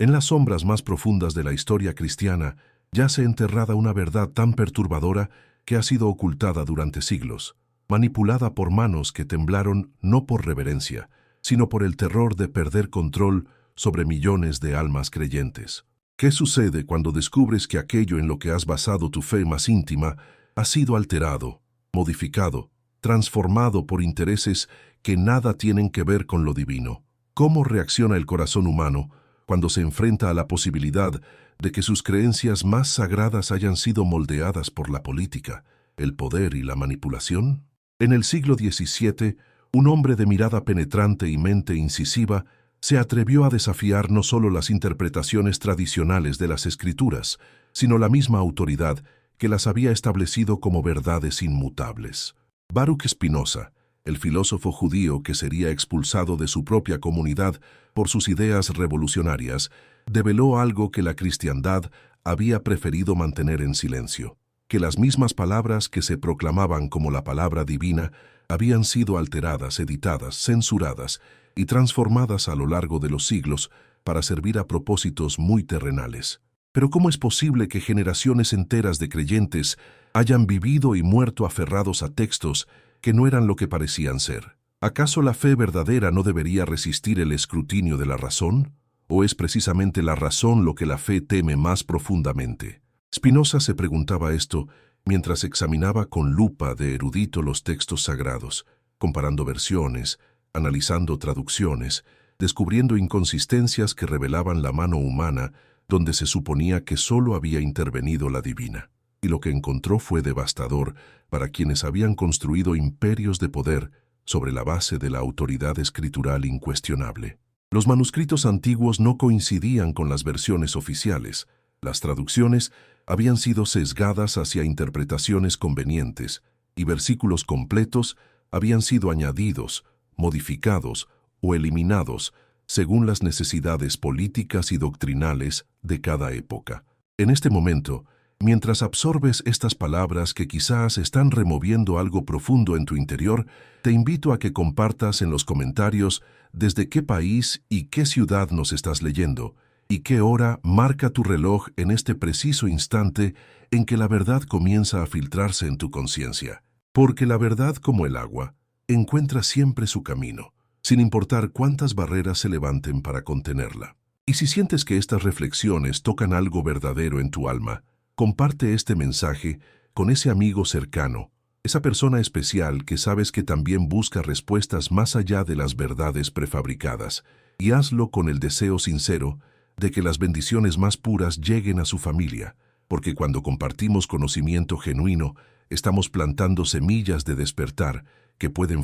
En las sombras más profundas de la historia cristiana yace enterrada una verdad tan perturbadora que ha sido ocultada durante siglos, manipulada por manos que temblaron no por reverencia, sino por el terror de perder control sobre millones de almas creyentes. ¿Qué sucede cuando descubres que aquello en lo que has basado tu fe más íntima ha sido alterado, modificado, transformado por intereses que nada tienen que ver con lo divino? ¿Cómo reacciona el corazón humano cuando se enfrenta a la posibilidad de que sus creencias más sagradas hayan sido moldeadas por la política, el poder y la manipulación? En el siglo XVII, un hombre de mirada penetrante y mente incisiva se atrevió a desafiar no solo las interpretaciones tradicionales de las Escrituras, sino la misma autoridad que las había establecido como verdades inmutables. Baruch Spinoza, el filósofo judío que sería expulsado de su propia comunidad por sus ideas revolucionarias, develó algo que la cristiandad había preferido mantener en silencio: que las mismas palabras que se proclamaban como la palabra divina habían sido alteradas, editadas, censuradas y transformadas a lo largo de los siglos para servir a propósitos muy terrenales. Pero ¿cómo es posible que generaciones enteras de creyentes hayan vivido y muerto aferrados a textos que no eran lo que parecían ser? ¿Acaso la fe verdadera no debería resistir el escrutinio de la razón? ¿O es precisamente la razón lo que la fe teme más profundamente? Spinoza se preguntaba esto mientras examinaba con lupa de erudito los textos sagrados, comparando versiones, analizando traducciones, descubriendo inconsistencias que revelaban la mano humana donde se suponía que solo había intervenido la divina. Y lo que encontró fue devastador para quienes habían construido imperios de poder sobre la base de la autoridad escritural incuestionable. Los manuscritos antiguos no coincidían con las versiones oficiales. Las traducciones habían sido sesgadas hacia interpretaciones convenientes, y versículos completos habían sido añadidos, modificados o eliminados según las necesidades políticas y doctrinales de cada época. En este momento, mientras absorbes estas palabras que quizás están removiendo algo profundo en tu interior, te invito a que compartas en los comentarios desde qué país y qué ciudad nos estás leyendo, y qué hora marca tu reloj en este preciso instante en que la verdad comienza a filtrarse en tu conciencia. Porque la verdad, como el agua, encuentra siempre su camino, sin importar cuántas barreras se levanten para contenerla. Y si sientes que estas reflexiones tocan algo verdadero en tu alma, comparte este mensaje con ese amigo cercano, esa persona especial que sabes que también busca respuestas más allá de las verdades prefabricadas, y hazlo con el deseo sincero de que las bendiciones más puras lleguen a su familia, porque cuando compartimos conocimiento genuino, estamos plantando semillas de despertar que pueden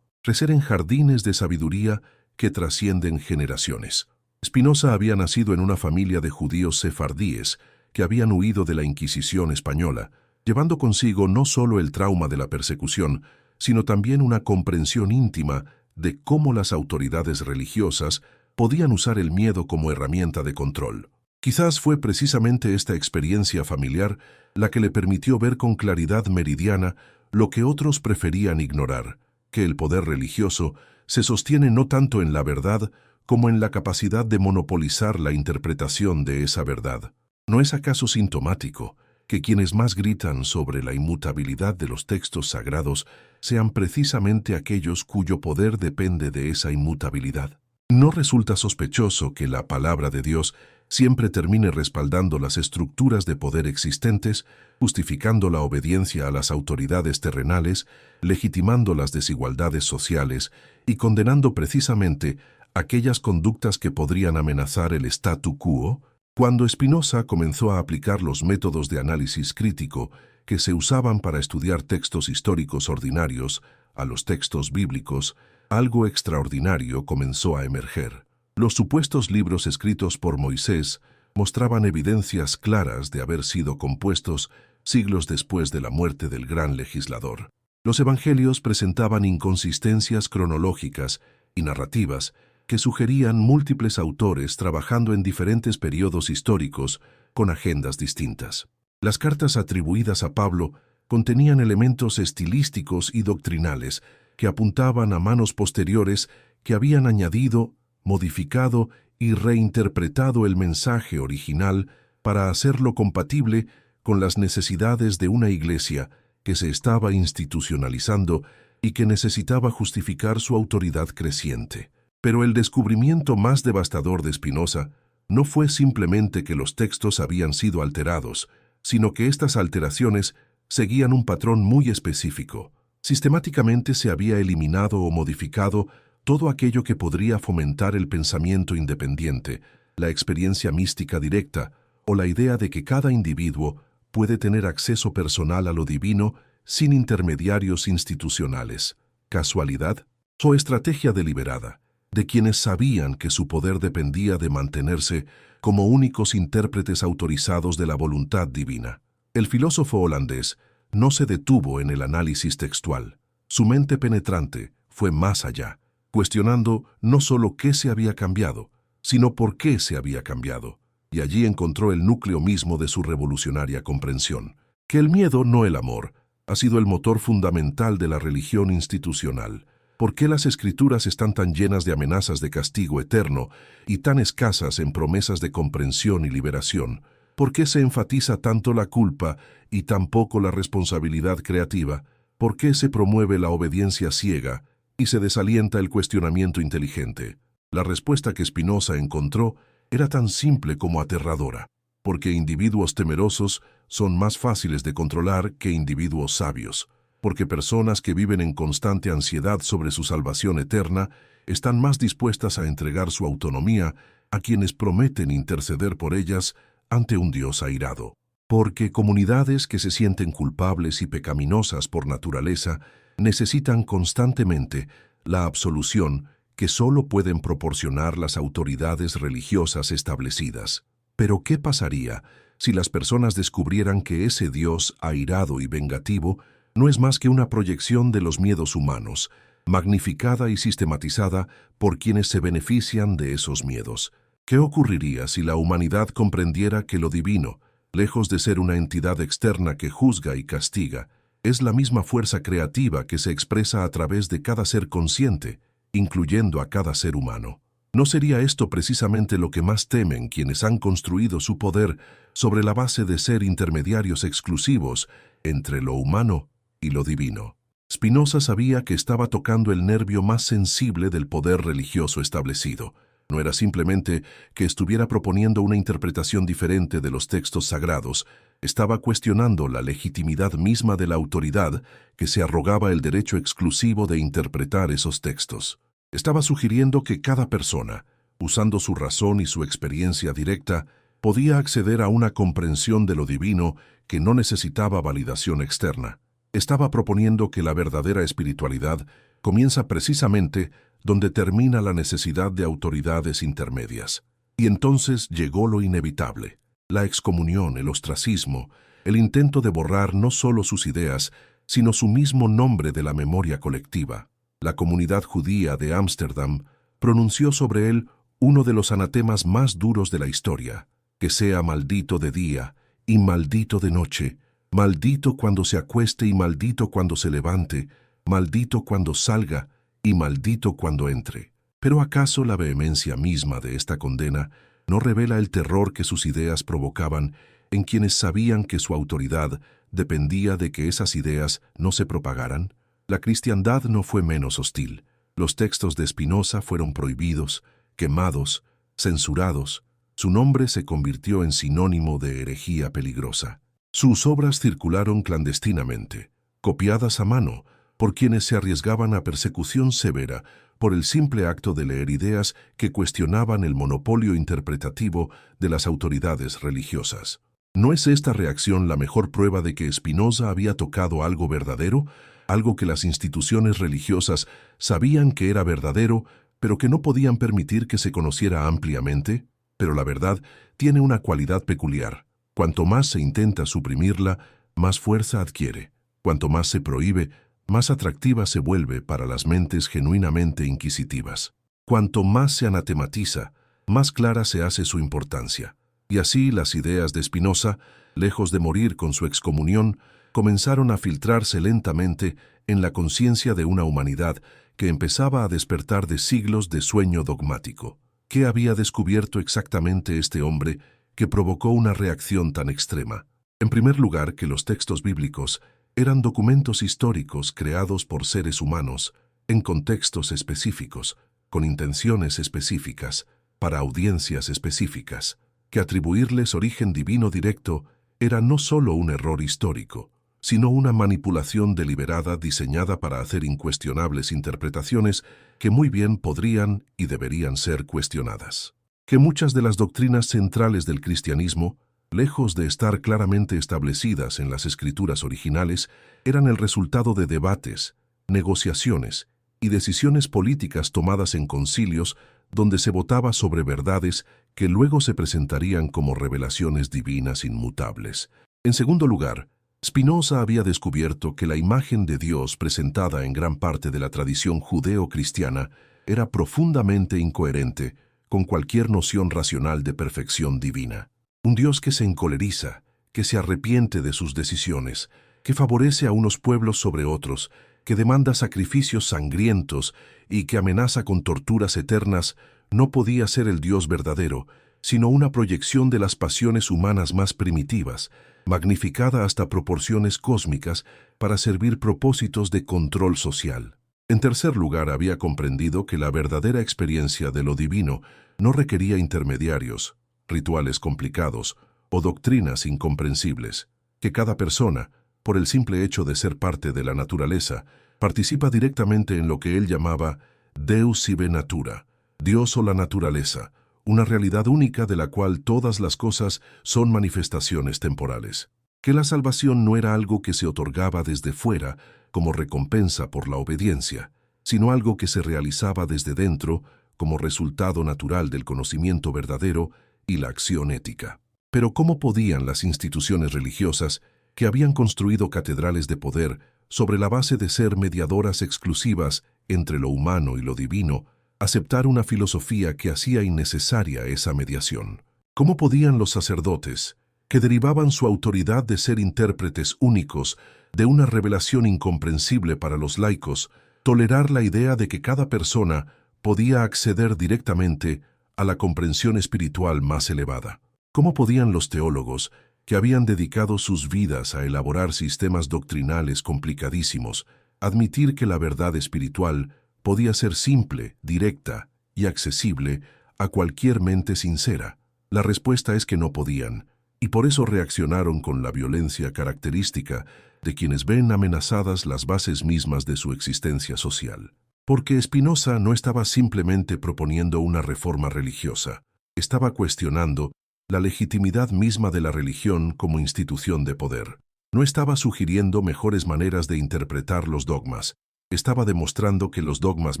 crecer en jardines de sabiduría que trascienden generaciones. Spinoza había nacido en una familia de judíos sefardíes que habían huido de la Inquisición española, llevando consigo no solo el trauma de la persecución, sino también una comprensión íntima de cómo las autoridades religiosas podían usar el miedo como herramienta de control. Quizás fue precisamente esta experiencia familiar la que le permitió ver con claridad meridiana lo que otros preferían ignorar: que el poder religioso se sostiene no tanto en la verdad como en la capacidad de monopolizar la interpretación de esa verdad. ¿No es acaso sintomático que quienes más gritan sobre la inmutabilidad de los textos sagrados sean precisamente aquellos cuyo poder depende de esa inmutabilidad? ¿No resulta sospechoso que la palabra de Dios siempre termine respaldando las estructuras de poder existentes, justificando la obediencia a las autoridades terrenales, legitimando las desigualdades sociales y condenando precisamente aquellas conductas que podrían amenazar el statu quo? Cuando Spinoza comenzó a aplicar los métodos de análisis crítico que se usaban para estudiar textos históricos ordinarios a los textos bíblicos, algo extraordinario comenzó a emerger. Los supuestos libros escritos por Moisés mostraban evidencias claras de haber sido compuestos siglos después de la muerte del gran legislador. Los evangelios presentaban inconsistencias cronológicas y narrativas que sugerían múltiples autores trabajando en diferentes periodos históricos con agendas distintas. Las cartas atribuidas a Pablo contenían elementos estilísticos y doctrinales que apuntaban a manos posteriores que habían añadido, modificado y reinterpretado el mensaje original para hacerlo compatible con las necesidades de una iglesia que se estaba institucionalizando y que necesitaba justificar su autoridad creciente. Pero el descubrimiento más devastador de Spinoza no fue simplemente que los textos habían sido alterados, sino que estas alteraciones seguían un patrón muy específico. Sistemáticamente se había eliminado o modificado todo aquello que podría fomentar el pensamiento independiente, la experiencia mística directa o la idea de que cada individuo puede tener acceso personal a lo divino sin intermediarios institucionales. ¿Casualidad? ¿O estrategia deliberada de quienes sabían que su poder dependía de mantenerse como únicos intérpretes autorizados de la voluntad divina? El filósofo holandés no se detuvo en el análisis textual. Su mente penetrante fue más allá, cuestionando no solo qué se había cambiado, sino por qué se había cambiado. Y allí encontró el núcleo mismo de su revolucionaria comprensión, que el miedo, no el amor, ha sido el motor fundamental de la religión institucional. ¿Por qué las escrituras están tan llenas de amenazas de castigo eterno y tan escasas en promesas de comprensión y liberación? ¿Por qué se enfatiza tanto la culpa y tan poco la responsabilidad creativa? ¿Por qué se promueve la obediencia ciega y se desalienta el cuestionamiento inteligente? La respuesta que Spinoza encontró era tan simple como aterradora, porque individuos temerosos son más fáciles de controlar que individuos sabios, porque personas que viven en constante ansiedad sobre su salvación eterna están más dispuestas a entregar su autonomía a quienes prometen interceder por ellas ante un Dios airado. Porque comunidades que se sienten culpables y pecaminosas por naturaleza necesitan constantemente la absolución que solo pueden proporcionar las autoridades religiosas establecidas. Pero ¿qué pasaría si las personas descubrieran que ese Dios airado y vengativo no es más que una proyección de los miedos humanos, magnificada y sistematizada por quienes se benefician de esos miedos? ¿Qué ocurriría si la humanidad comprendiera que lo divino, lejos de ser una entidad externa que juzga y castiga, es la misma fuerza creativa que se expresa a través de cada ser consciente, incluyendo a cada ser humano? ¿No sería esto precisamente lo que más temen quienes han construido su poder sobre la base de ser intermediarios exclusivos entre lo humano y lo divino? Spinoza sabía que estaba tocando el nervio más sensible del poder religioso establecido. No era simplemente que estuviera proponiendo una interpretación diferente de los textos sagrados, estaba cuestionando la legitimidad misma de la autoridad que se arrogaba el derecho exclusivo de interpretar esos textos. Estaba sugiriendo que cada persona, usando su razón y su experiencia directa, podía acceder a una comprensión de lo divino que no necesitaba validación externa. Estaba proponiendo que la verdadera espiritualidad comienza precisamente donde termina la necesidad de autoridades intermedias. Y entonces llegó lo inevitable: la excomunión, el ostracismo, el intento de borrar no solo sus ideas, sino su mismo nombre de la memoria colectiva. La comunidad judía de Ámsterdam pronunció sobre él uno de los anatemas más duros de la historia: que sea maldito de día y maldito de noche, maldito cuando se acueste y maldito cuando se levante, maldito cuando salga y maldito cuando entre. ¿Pero acaso la vehemencia misma de esta condena no revela el terror que sus ideas provocaban en quienes sabían que su autoridad dependía de que esas ideas no se propagaran? La cristiandad no fue menos hostil. Los textos de Spinoza fueron prohibidos, quemados, censurados. Su nombre se convirtió en sinónimo de herejía peligrosa. Sus obras circularon clandestinamente, copiadas a mano, por quienes se arriesgaban a persecución severa por el simple acto de leer ideas que cuestionaban el monopolio interpretativo de las autoridades religiosas. ¿No es esta reacción la mejor prueba de que Spinoza había tocado algo verdadero? Algo que las instituciones religiosas sabían que era verdadero, pero que no podían permitir que se conociera ampliamente. Pero la verdad tiene una cualidad peculiar: cuanto más se intenta suprimirla, más fuerza adquiere. Cuanto más se prohíbe, más atractiva se vuelve para las mentes genuinamente inquisitivas. Cuanto más se anatematiza, más clara se hace su importancia. Y así las ideas de Spinoza, lejos de morir con su excomunión, comenzaron a filtrarse lentamente en la conciencia de una humanidad que empezaba a despertar de siglos de sueño dogmático. ¿Qué había descubierto exactamente este hombre que provocó una reacción tan extrema? En primer lugar, que los textos bíblicos eran documentos históricos creados por seres humanos en contextos específicos, con intenciones específicas, para audiencias específicas, que atribuirles origen divino directo era no solo un error histórico, sino una manipulación deliberada diseñada para hacer incuestionables interpretaciones que muy bien podrían y deberían ser cuestionadas. Que muchas de las doctrinas centrales del cristianismo, lejos de estar claramente establecidas en las escrituras originales, eran el resultado de debates, negociaciones y decisiones políticas tomadas en concilios donde se votaba sobre verdades que luego se presentarían como revelaciones divinas inmutables. En segundo lugar, Spinoza había descubierto que la imagen de Dios presentada en gran parte de la tradición judeo-cristiana era profundamente incoherente con cualquier noción racional de perfección divina. Un Dios que se encoleriza, que se arrepiente de sus decisiones, que favorece a unos pueblos sobre otros, que demanda sacrificios sangrientos y que amenaza con torturas eternas, no podía ser el Dios verdadero, sino una proyección de las pasiones humanas más primitivas, magnificada hasta proporciones cósmicas para servir propósitos de control social. En tercer lugar, había comprendido que la verdadera experiencia de lo divino no requería intermediarios, rituales complicados o doctrinas incomprensibles, que cada persona, por el simple hecho de ser parte de la naturaleza, participa directamente en lo que él llamaba Deus sive natura, Dios o la naturaleza, una realidad única de la cual todas las cosas son manifestaciones temporales. Que la salvación no era algo que se otorgaba desde fuera como recompensa por la obediencia, sino algo que se realizaba desde dentro como resultado natural del conocimiento verdadero y la acción ética. Pero ¿cómo podían las instituciones religiosas, que habían construido catedrales de poder sobre la base de ser mediadoras exclusivas entre lo humano y lo divino, aceptar una filosofía que hacía innecesaria esa mediación? ¿Cómo podían los sacerdotes, que derivaban su autoridad de ser intérpretes únicos de una revelación incomprensible para los laicos, tolerar la idea de que cada persona podía acceder directamente a la comprensión espiritual más elevada? ¿Cómo podían los teólogos, que habían dedicado sus vidas a elaborar sistemas doctrinales complicadísimos, admitir que la verdad espiritual podía ser simple, directa y accesible a cualquier mente sincera? La respuesta es que no podían, y por eso reaccionaron con la violencia característica de quienes ven amenazadas las bases mismas de su existencia social. Porque Spinoza no estaba simplemente proponiendo una reforma religiosa, estaba cuestionando la legitimidad misma de la religión como institución de poder. No estaba sugiriendo mejores maneras de interpretar los dogmas, estaba demostrando que los dogmas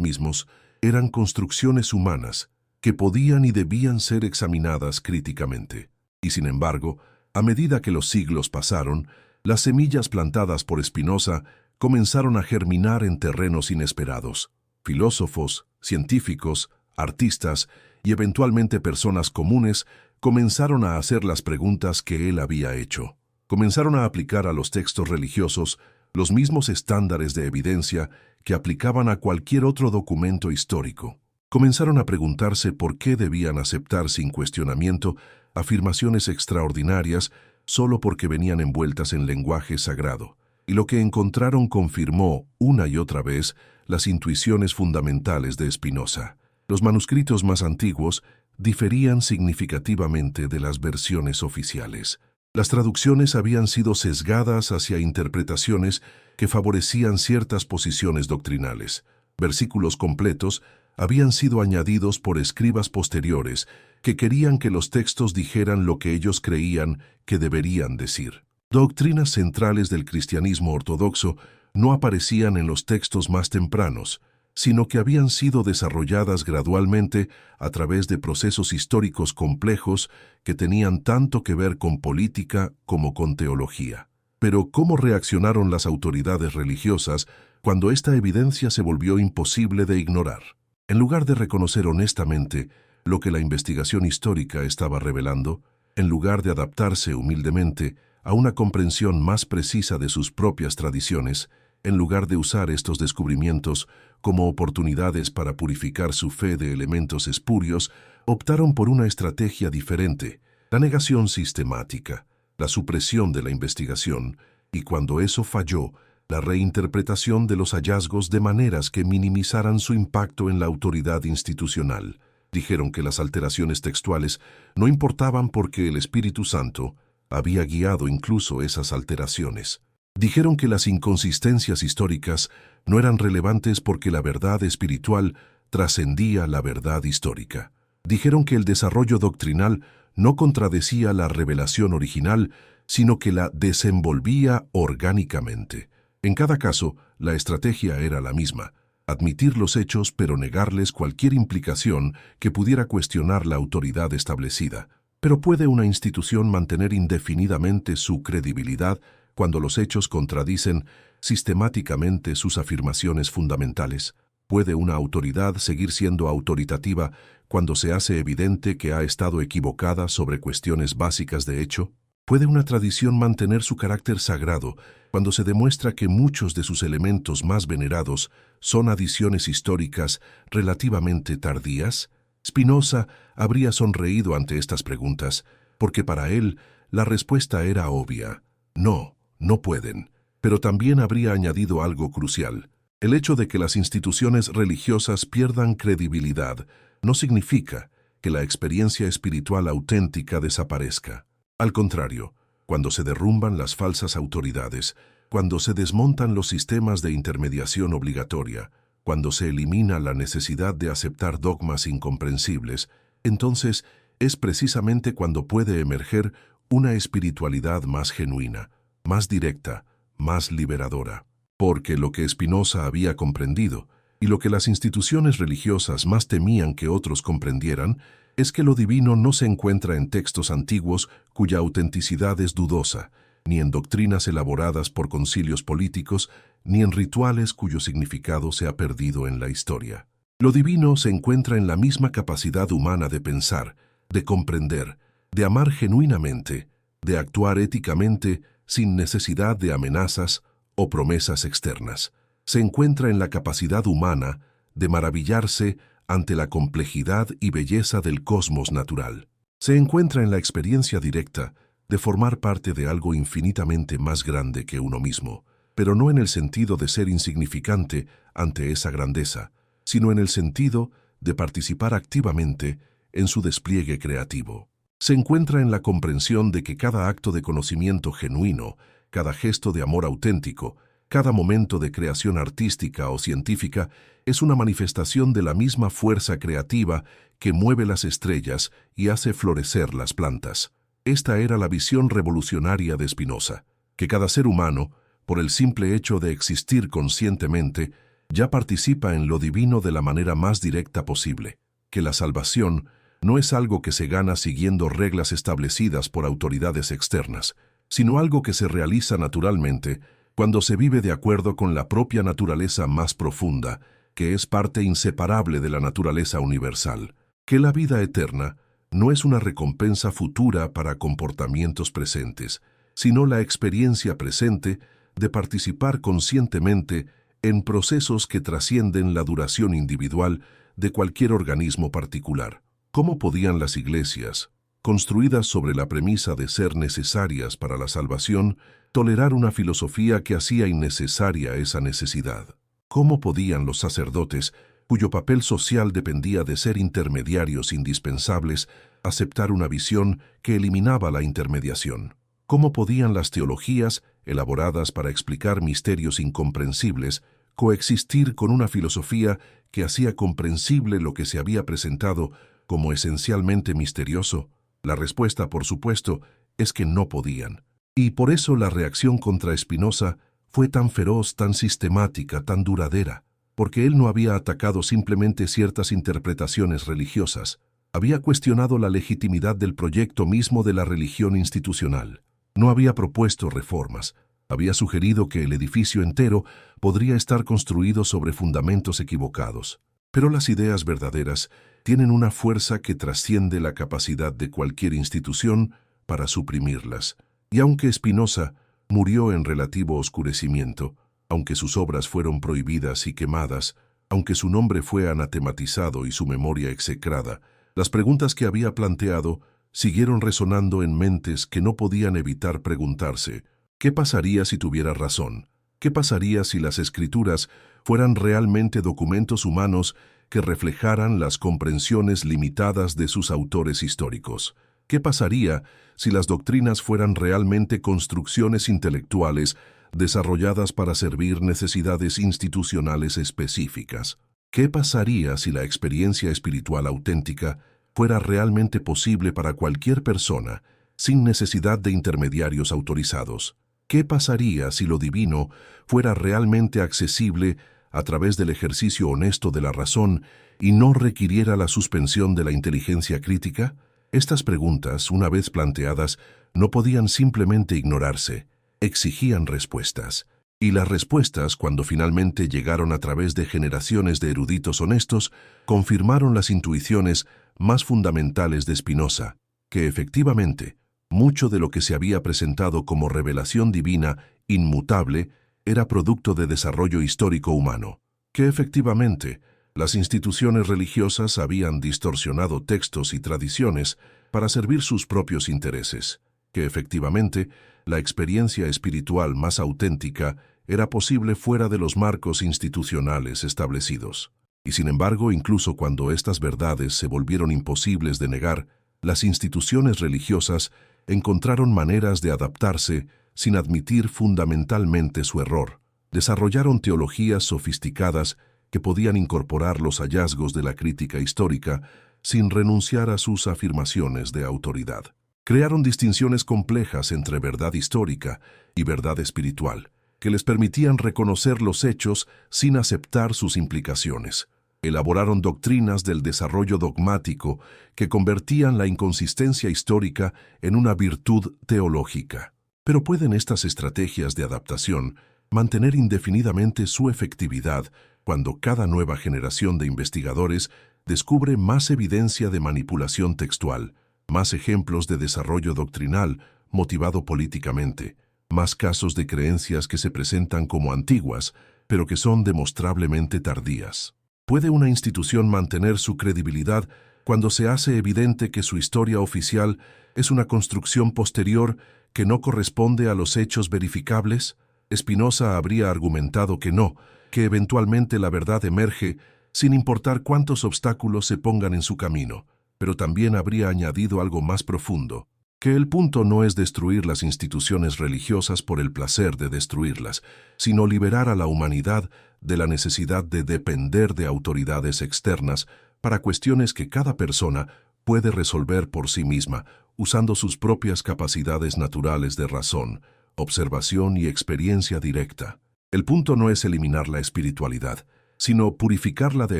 mismos eran construcciones humanas que podían y debían ser examinadas críticamente. Y sin embargo, a medida que los siglos pasaron, las semillas plantadas por Spinoza comenzaron a germinar en terrenos inesperados. Filósofos, científicos, artistas y eventualmente personas comunes comenzaron a hacer las preguntas que él había hecho. Comenzaron a aplicar a los textos religiosos los mismos estándares de evidencia que aplicaban a cualquier otro documento histórico. Comenzaron a preguntarse por qué debían aceptar sin cuestionamiento afirmaciones extraordinarias solo porque venían envueltas en lenguaje sagrado. Y lo que encontraron confirmó una y otra vez las intuiciones fundamentales de Spinoza. Los manuscritos más antiguos diferían significativamente de las versiones oficiales. Las traducciones habían sido sesgadas hacia interpretaciones que favorecían ciertas posiciones doctrinales. Versículos completos habían sido añadidos por escribas posteriores que querían que los textos dijeran lo que ellos creían que deberían decir. Doctrinas centrales del cristianismo ortodoxo no aparecían en los textos más tempranos, sino que habían sido desarrolladas gradualmente a través de procesos históricos complejos que tenían tanto que ver con política como con teología. Pero ¿cómo reaccionaron las autoridades religiosas cuando esta evidencia se volvió imposible de ignorar? En lugar de reconocer honestamente lo que la investigación histórica estaba revelando, en lugar de adaptarse humildemente a una comprensión más precisa de sus propias tradiciones, en lugar de usar estos descubrimientos como oportunidades para purificar su fe de elementos espurios, optaron por una estrategia diferente: la negación sistemática, la supresión de la investigación, y cuando eso falló, la reinterpretación de los hallazgos de maneras que minimizaran su impacto en la autoridad institucional. Dijeron que las alteraciones textuales no importaban porque el Espíritu Santo había guiado incluso esas alteraciones. Dijeron que las inconsistencias históricas no eran relevantes porque la verdad espiritual trascendía la verdad histórica. Dijeron que el desarrollo doctrinal no contradecía la revelación original, sino que la desenvolvía orgánicamente. En cada caso, la estrategia era la misma: admitir los hechos pero negarles cualquier implicación que pudiera cuestionar la autoridad establecida. Pero ¿puede una institución mantener indefinidamente su credibilidad cuando los hechos contradicen sistemáticamente sus afirmaciones fundamentales? ¿Puede una autoridad seguir siendo autoritativa cuando se hace evidente que ha estado equivocada sobre cuestiones básicas de hecho? ¿Puede una tradición mantener su carácter sagrado cuando se demuestra que muchos de sus elementos más venerados son adiciones históricas relativamente tardías? Spinoza habría sonreído ante estas preguntas, porque para él la respuesta era obvia: no, no pueden. Pero también habría añadido algo crucial: el hecho de que las instituciones religiosas pierdan credibilidad no significa que la experiencia espiritual auténtica desaparezca. Al contrario, cuando se derrumban las falsas autoridades, cuando se desmontan los sistemas de intermediación obligatoria, cuando se elimina la necesidad de aceptar dogmas incomprensibles, entonces es precisamente cuando puede emerger una espiritualidad más genuina, más directa, más liberadora. Porque lo que Spinoza había comprendido, y lo que las instituciones religiosas más temían que otros comprendieran, es que lo divino no se encuentra en textos antiguos cuya autenticidad es dudosa, ni en doctrinas elaboradas por concilios políticos, ni en rituales cuyo significado se ha perdido en la historia. Lo divino se encuentra en la misma capacidad humana de pensar, de comprender, de amar genuinamente, de actuar éticamente sin necesidad de amenazas o promesas externas. Se encuentra en la capacidad humana de maravillarse ante la complejidad y belleza del cosmos natural. Se encuentra en la experiencia directa de formar parte de algo infinitamente más grande que uno mismo, pero no en el sentido de ser insignificante ante esa grandeza, sino en el sentido de participar activamente en su despliegue creativo. Se encuentra en la comprensión de que cada acto de conocimiento genuino, cada gesto de amor auténtico, cada momento de creación artística o científica es una manifestación de la misma fuerza creativa que mueve las estrellas y hace florecer las plantas. Esta era la visión revolucionaria de Spinoza: que cada ser humano, por el simple hecho de existir conscientemente, ya participa en lo divino de la manera más directa posible, que la salvación no es algo que se gana siguiendo reglas establecidas por autoridades externas, sino algo que se realiza naturalmente cuando se vive de acuerdo con la propia naturaleza más profunda, que es parte inseparable de la naturaleza universal. Que la vida eterna no es una recompensa futura para comportamientos presentes, sino la experiencia presente de participar conscientemente en procesos que trascienden la duración individual de cualquier organismo particular. ¿Cómo podían las iglesias, construidas sobre la premisa de ser necesarias para la salvación, tolerar una filosofía que hacía innecesaria esa necesidad? ¿Cómo podían los sacerdotes, cuyo papel social dependía de ser intermediarios indispensables, aceptar una visión que eliminaba la intermediación? ¿Cómo podían las teologías, elaboradas para explicar misterios incomprensibles, coexistir con una filosofía que hacía comprensible lo que se había presentado como esencialmente misterioso? La respuesta, por supuesto, es que no podían. Y por eso la reacción contra Spinoza fue tan feroz, tan sistemática, tan duradera, porque él no había atacado simplemente ciertas interpretaciones religiosas, había cuestionado la legitimidad del proyecto mismo de la religión institucional. No había propuesto reformas, había sugerido que el edificio entero podría estar construido sobre fundamentos equivocados. Pero las ideas verdaderas tienen una fuerza que trasciende la capacidad de cualquier institución para suprimirlas. Y aunque Spinoza murió en relativo oscurecimiento, aunque sus obras fueron prohibidas y quemadas, Aunque su nombre fue anatematizado y su memoria execrada, las preguntas que había planteado siguieron resonando en mentes que no podían evitar preguntarse: ¿qué pasaría si tuviera razón? ¿Qué pasaría si las escrituras fueran realmente documentos humanos que reflejaran las comprensiones limitadas de sus autores históricos? ¿Qué pasaría si las doctrinas fueran realmente construcciones intelectuales desarrolladas para servir necesidades institucionales específicas? ¿Qué pasaría si la experiencia espiritual auténtica fuera realmente posible para cualquier persona, sin necesidad de intermediarios autorizados? ¿Qué pasaría si lo divino fuera realmente accesible a través del ejercicio honesto de la razón y no requiriera la suspensión de la inteligencia crítica? Estas preguntas, una vez planteadas, no podían simplemente ignorarse, exigían respuestas. Y las respuestas, cuando finalmente llegaron a través de generaciones de eruditos honestos, confirmaron las intuiciones más fundamentales de Spinoza, que efectivamente, mucho de lo que se había presentado como revelación divina inmutable era producto de desarrollo histórico humano, que efectivamente las instituciones religiosas habían distorsionado textos y tradiciones para servir sus propios intereses, que efectivamente la experiencia espiritual más auténtica era posible fuera de los marcos institucionales establecidos. Y sin embargo, incluso cuando estas verdades se volvieron imposibles de negar, las instituciones religiosas encontraron maneras de adaptarse sin admitir fundamentalmente su error. Desarrollaron teologías sofisticadas que podían incorporar los hallazgos de la crítica histórica sin renunciar a sus afirmaciones de autoridad. Crearon distinciones complejas entre verdad histórica y verdad espiritual, que les permitían reconocer los hechos sin aceptar sus implicaciones. Elaboraron doctrinas del desarrollo dogmático que convertían la inconsistencia histórica en una virtud teológica. Pero ¿pueden estas estrategias de adaptación mantener indefinidamente su efectividad cuando cada nueva generación de investigadores descubre más evidencia de manipulación textual, más ejemplos de desarrollo doctrinal motivado políticamente, más casos de creencias que se presentan como antiguas, pero que son demostrablemente tardías? ¿Puede una institución mantener su credibilidad cuando se hace evidente que su historia oficial es una construcción posterior que no corresponde a los hechos verificables? Spinoza habría argumentado que no, que eventualmente la verdad emerge sin importar cuántos obstáculos se pongan en su camino, pero también habría añadido algo más profundo, que el punto no es destruir las instituciones religiosas por el placer de destruirlas, sino liberar a la humanidad de la necesidad de depender de autoridades externas para cuestiones que cada persona puede resolver por sí misma, usando sus propias capacidades naturales de razón, observación y experiencia directa. El punto no es eliminar la espiritualidad, sino purificarla de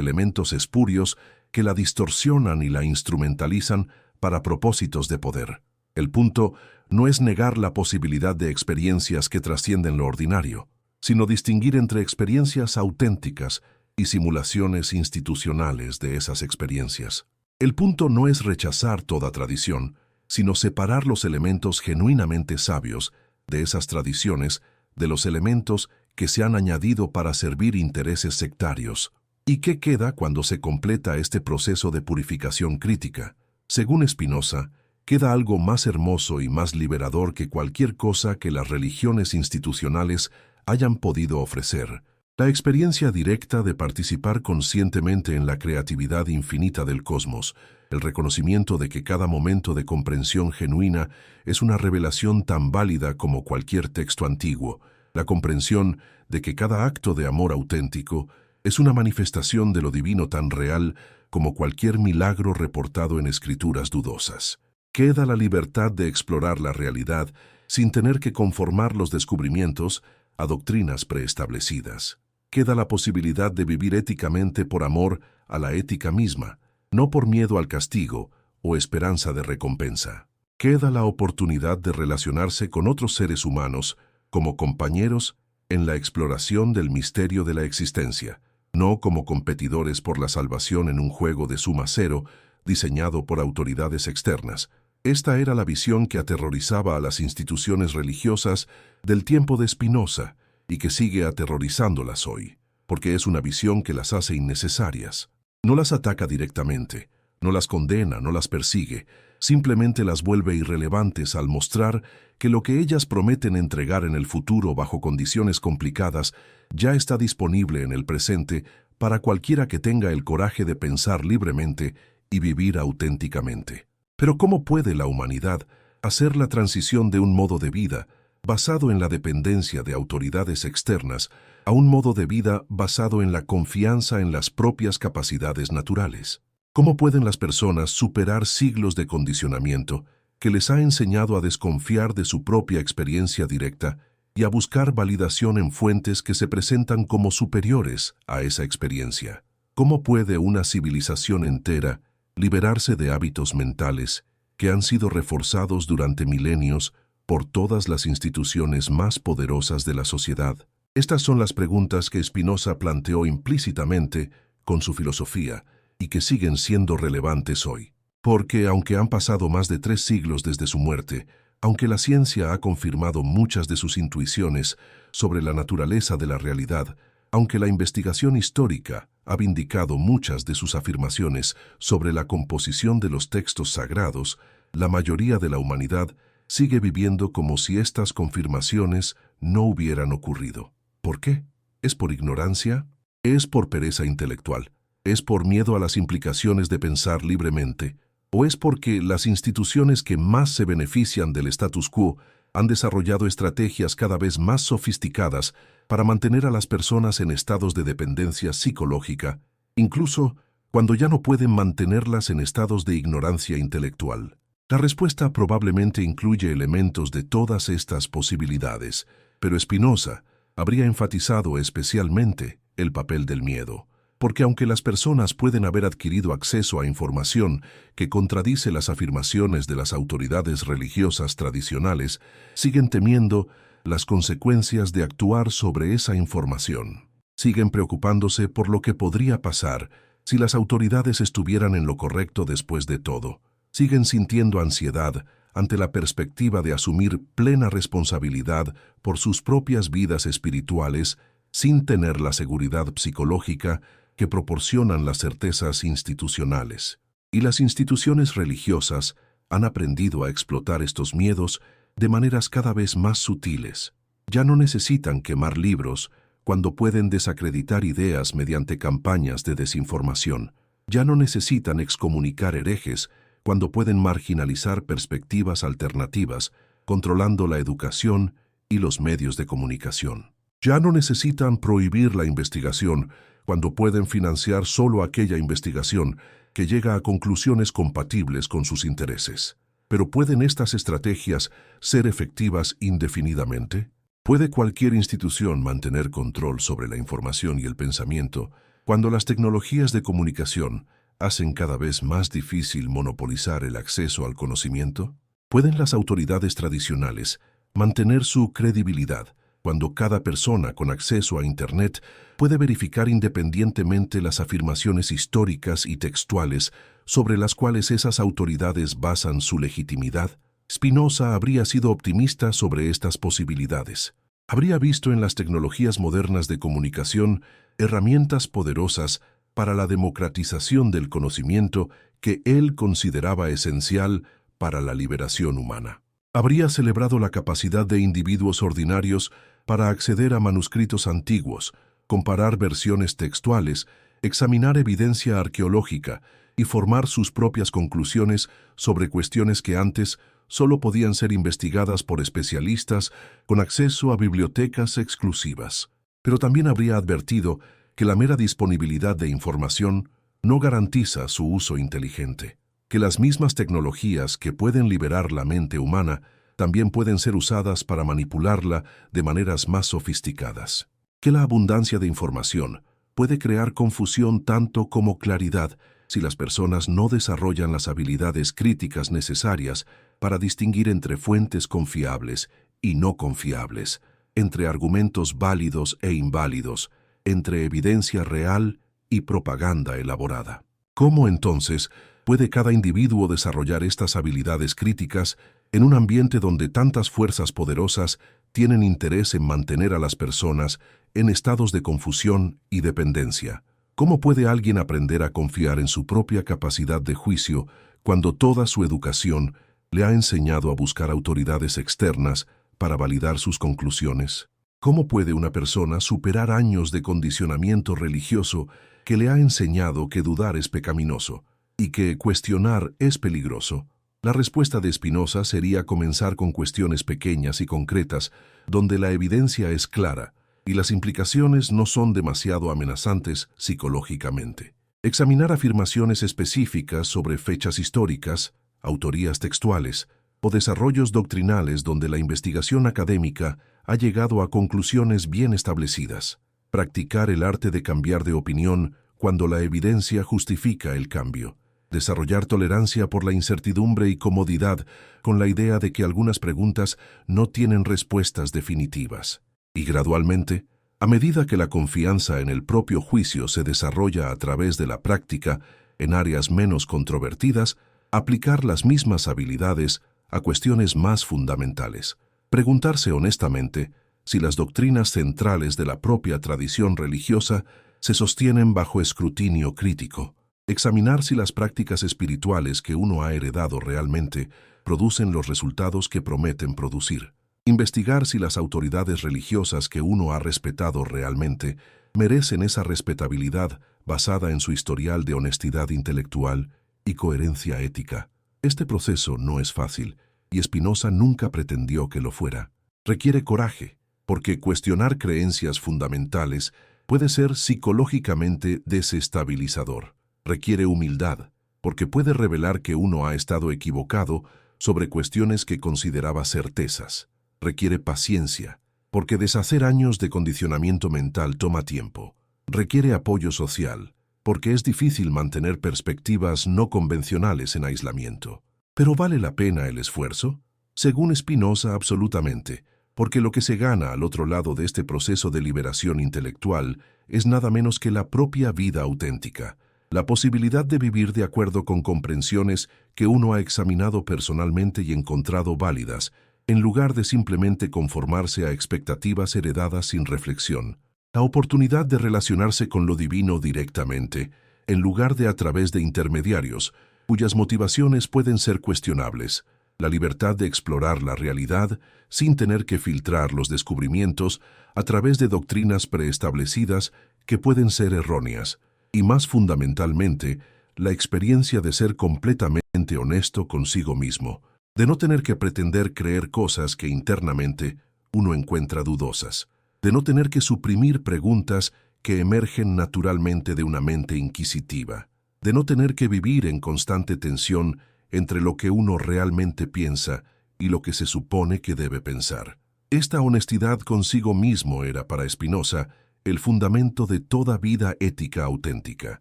elementos espurios que la distorsionan y la instrumentalizan para propósitos de poder. El punto no es negar la posibilidad de experiencias que trascienden lo ordinario, sino distinguir entre experiencias auténticas y simulaciones institucionales de esas experiencias. El punto no es rechazar toda tradición, sino separar los elementos genuinamente sabios de esas tradiciones de los elementos que se han añadido para servir intereses sectarios. ¿Y qué queda cuando se completa este proceso de purificación crítica? Según Spinoza, queda algo más hermoso y más liberador que cualquier cosa que las religiones institucionales hayan podido ofrecer: la experiencia directa de participar conscientemente en la creatividad infinita del cosmos, el reconocimiento de que cada momento de comprensión genuina es una revelación tan válida como cualquier texto antiguo, la comprensión de que cada acto de amor auténtico es una manifestación de lo divino tan real como cualquier milagro reportado en escrituras dudosas. Queda la libertad de explorar la realidad sin tener que conformar los descubrimientos a doctrinas preestablecidas. Queda la posibilidad de vivir éticamente por amor a la ética misma, no por miedo al castigo o esperanza de recompensa. Queda la oportunidad de relacionarse con otros seres humanos como compañeros en la exploración del misterio de la existencia, no como competidores por la salvación en un juego de suma cero diseñado por autoridades externas. Esta era la visión que aterrorizaba a las instituciones religiosas del tiempo de Spinoza y que sigue aterrorizándolas hoy. porque es una visión que las hace innecesarias. No las ataca directamente, no las condena, no las persigue, simplemente las vuelve irrelevantes al mostrar que lo que ellas prometen entregar en el futuro bajo condiciones complicadas ya está disponible en el presente para cualquiera que tenga el coraje de pensar libremente y vivir auténticamente. Pero ¿cómo puede la humanidad hacer la transición de un modo de vida basado en la dependencia de autoridades externas a un modo de vida basado en la confianza en las propias capacidades naturales? ¿Cómo pueden las personas superar siglos de condicionamiento que les ha enseñado a desconfiar de su propia experiencia directa y a buscar validación en fuentes que se presentan como superiores a esa experiencia? ¿Cómo puede una civilización entera liberarse de hábitos mentales que han sido reforzados durante milenios por todas las instituciones más poderosas de la sociedad? Estas son las preguntas que Spinoza planteó implícitamente con su filosofía y que siguen siendo relevantes hoy. Porque aunque han pasado más de 3 siglos desde su muerte, aunque la ciencia ha confirmado muchas de sus intuiciones sobre la naturaleza de la realidad, aunque la investigación histórica ha vindicado muchas de sus afirmaciones sobre la composición de los textos sagrados, la mayoría de la humanidad sigue viviendo como si estas confirmaciones no hubieran ocurrido. ¿Por qué? ¿Es por ignorancia? ¿Es por pereza intelectual? ¿Es por miedo a las implicaciones de pensar libremente? ¿O es porque las instituciones que más se benefician del status quo han desarrollado estrategias cada vez más sofisticadas para mantener a las personas en estados de dependencia psicológica, incluso cuando ya no pueden mantenerlas en estados de ignorancia intelectual? La respuesta probablemente incluye elementos de todas estas posibilidades, pero Spinoza habría enfatizado especialmente el papel del miedo. Porque aunque las personas pueden haber adquirido acceso a información que contradice las afirmaciones de las autoridades religiosas tradicionales, siguen temiendo las consecuencias de actuar sobre esa información. Siguen preocupándose por lo que podría pasar si las autoridades estuvieran en lo correcto después de todo. Siguen sintiendo ansiedad ante la perspectiva de asumir plena responsabilidad por sus propias vidas espirituales sin tener la seguridad psicológica que proporcionan las certezas institucionales. Y las instituciones religiosas han aprendido a explotar estos miedos de maneras cada vez más sutiles. Ya no necesitan quemar libros cuando pueden desacreditar ideas mediante campañas de desinformación. Ya no necesitan excomunicar herejes cuando pueden marginalizar perspectivas alternativas, controlando la educación y los medios de comunicación. Ya no necesitan prohibir la investigación cuando pueden financiar solo aquella investigación que llega a conclusiones compatibles con sus intereses. Pero ¿pueden estas estrategias ser efectivas indefinidamente? ¿Puede cualquier institución mantener control sobre la información y el pensamiento cuando las tecnologías de comunicación hacen cada vez más difícil monopolizar el acceso al conocimiento? ¿Pueden las autoridades tradicionales mantener su credibilidad cuando cada persona con acceso a Internet puede verificar independientemente las afirmaciones históricas y textuales sobre las cuales esas autoridades basan su legitimidad? Spinoza habría sido optimista sobre estas posibilidades. Habría visto en las tecnologías modernas de comunicación herramientas poderosas para la democratización del conocimiento que él consideraba esencial para la liberación humana. Habría celebrado la capacidad de individuos ordinarios para acceder a manuscritos antiguos, comparar versiones textuales, examinar evidencia arqueológica y formar sus propias conclusiones sobre cuestiones que antes solo podían ser investigadas por especialistas con acceso a bibliotecas exclusivas. Pero también habría advertido que la mera disponibilidad de información no garantiza su uso inteligente, que las mismas tecnologías que pueden liberar la mente humana también pueden ser usadas para manipularla de maneras más sofisticadas, que la abundancia de información puede crear confusión tanto como claridad si las personas no desarrollan las habilidades críticas necesarias para distinguir entre fuentes confiables y no confiables, entre argumentos válidos e inválidos, entre evidencia real y propaganda elaborada. ¿Cómo entonces puede cada individuo desarrollar estas habilidades críticas en un ambiente donde tantas fuerzas poderosas tienen interés en mantener a las personas en estados de confusión y dependencia. ¿Cómo puede alguien aprender a confiar en su propia capacidad de juicio cuando toda su educación le ha enseñado a buscar autoridades externas para validar sus conclusiones? ¿Cómo puede una persona superar años de condicionamiento religioso que le ha enseñado que dudar es pecaminoso y que cuestionar es peligroso? La respuesta de Spinoza sería comenzar con cuestiones pequeñas y concretas, donde la evidencia es clara y las implicaciones no son demasiado amenazantes psicológicamente. Examinar afirmaciones específicas sobre fechas históricas, autorías textuales o desarrollos doctrinales donde la investigación académica ha llegado a conclusiones bien establecidas. Practicar el arte de cambiar de opinión cuando la evidencia justifica el cambio. Desarrollar tolerancia por la incertidumbre y comodidad con la idea de que algunas preguntas no tienen respuestas definitivas. Y gradualmente, a medida que la confianza en el propio juicio se desarrolla a través de la práctica en áreas menos controvertidas, aplicar las mismas habilidades a cuestiones más fundamentales. Preguntarse honestamente si las doctrinas centrales de la propia tradición religiosa se sostienen bajo escrutinio crítico. Examinar si las prácticas espirituales que uno ha heredado realmente producen los resultados que prometen producir. Investigar si las autoridades religiosas que uno ha respetado realmente merecen esa respetabilidad basada en su historial de honestidad intelectual y coherencia ética. Este proceso no es fácil, y Spinoza nunca pretendió que lo fuera. Requiere coraje, porque cuestionar creencias fundamentales puede ser psicológicamente desestabilizador. Requiere humildad, porque puede revelar que uno ha estado equivocado sobre cuestiones que consideraba certezas. Requiere paciencia, porque deshacer años de condicionamiento mental toma tiempo. Requiere apoyo social, porque es difícil mantener perspectivas no convencionales en aislamiento. ¿Pero vale la pena el esfuerzo? Según Spinoza, absolutamente, porque lo que se gana al otro lado de este proceso de liberación intelectual es nada menos que la propia vida auténtica, la posibilidad de vivir de acuerdo con comprensiones que uno ha examinado personalmente y encontrado válidas, en lugar de simplemente conformarse a expectativas heredadas sin reflexión. La oportunidad de relacionarse con lo divino directamente, en lugar de a través de intermediarios, cuyas motivaciones pueden ser cuestionables. La libertad de explorar la realidad sin tener que filtrar los descubrimientos a través de doctrinas preestablecidas que pueden ser erróneas. Y más fundamentalmente, la experiencia de ser completamente honesto consigo mismo, de no tener que pretender creer cosas que internamente uno encuentra dudosas, de no tener que suprimir preguntas que emergen naturalmente de una mente inquisitiva, de no tener que vivir en constante tensión entre lo que uno realmente piensa y lo que se supone que debe pensar. Esta honestidad consigo mismo era para Spinoza el fundamento de toda vida ética auténtica,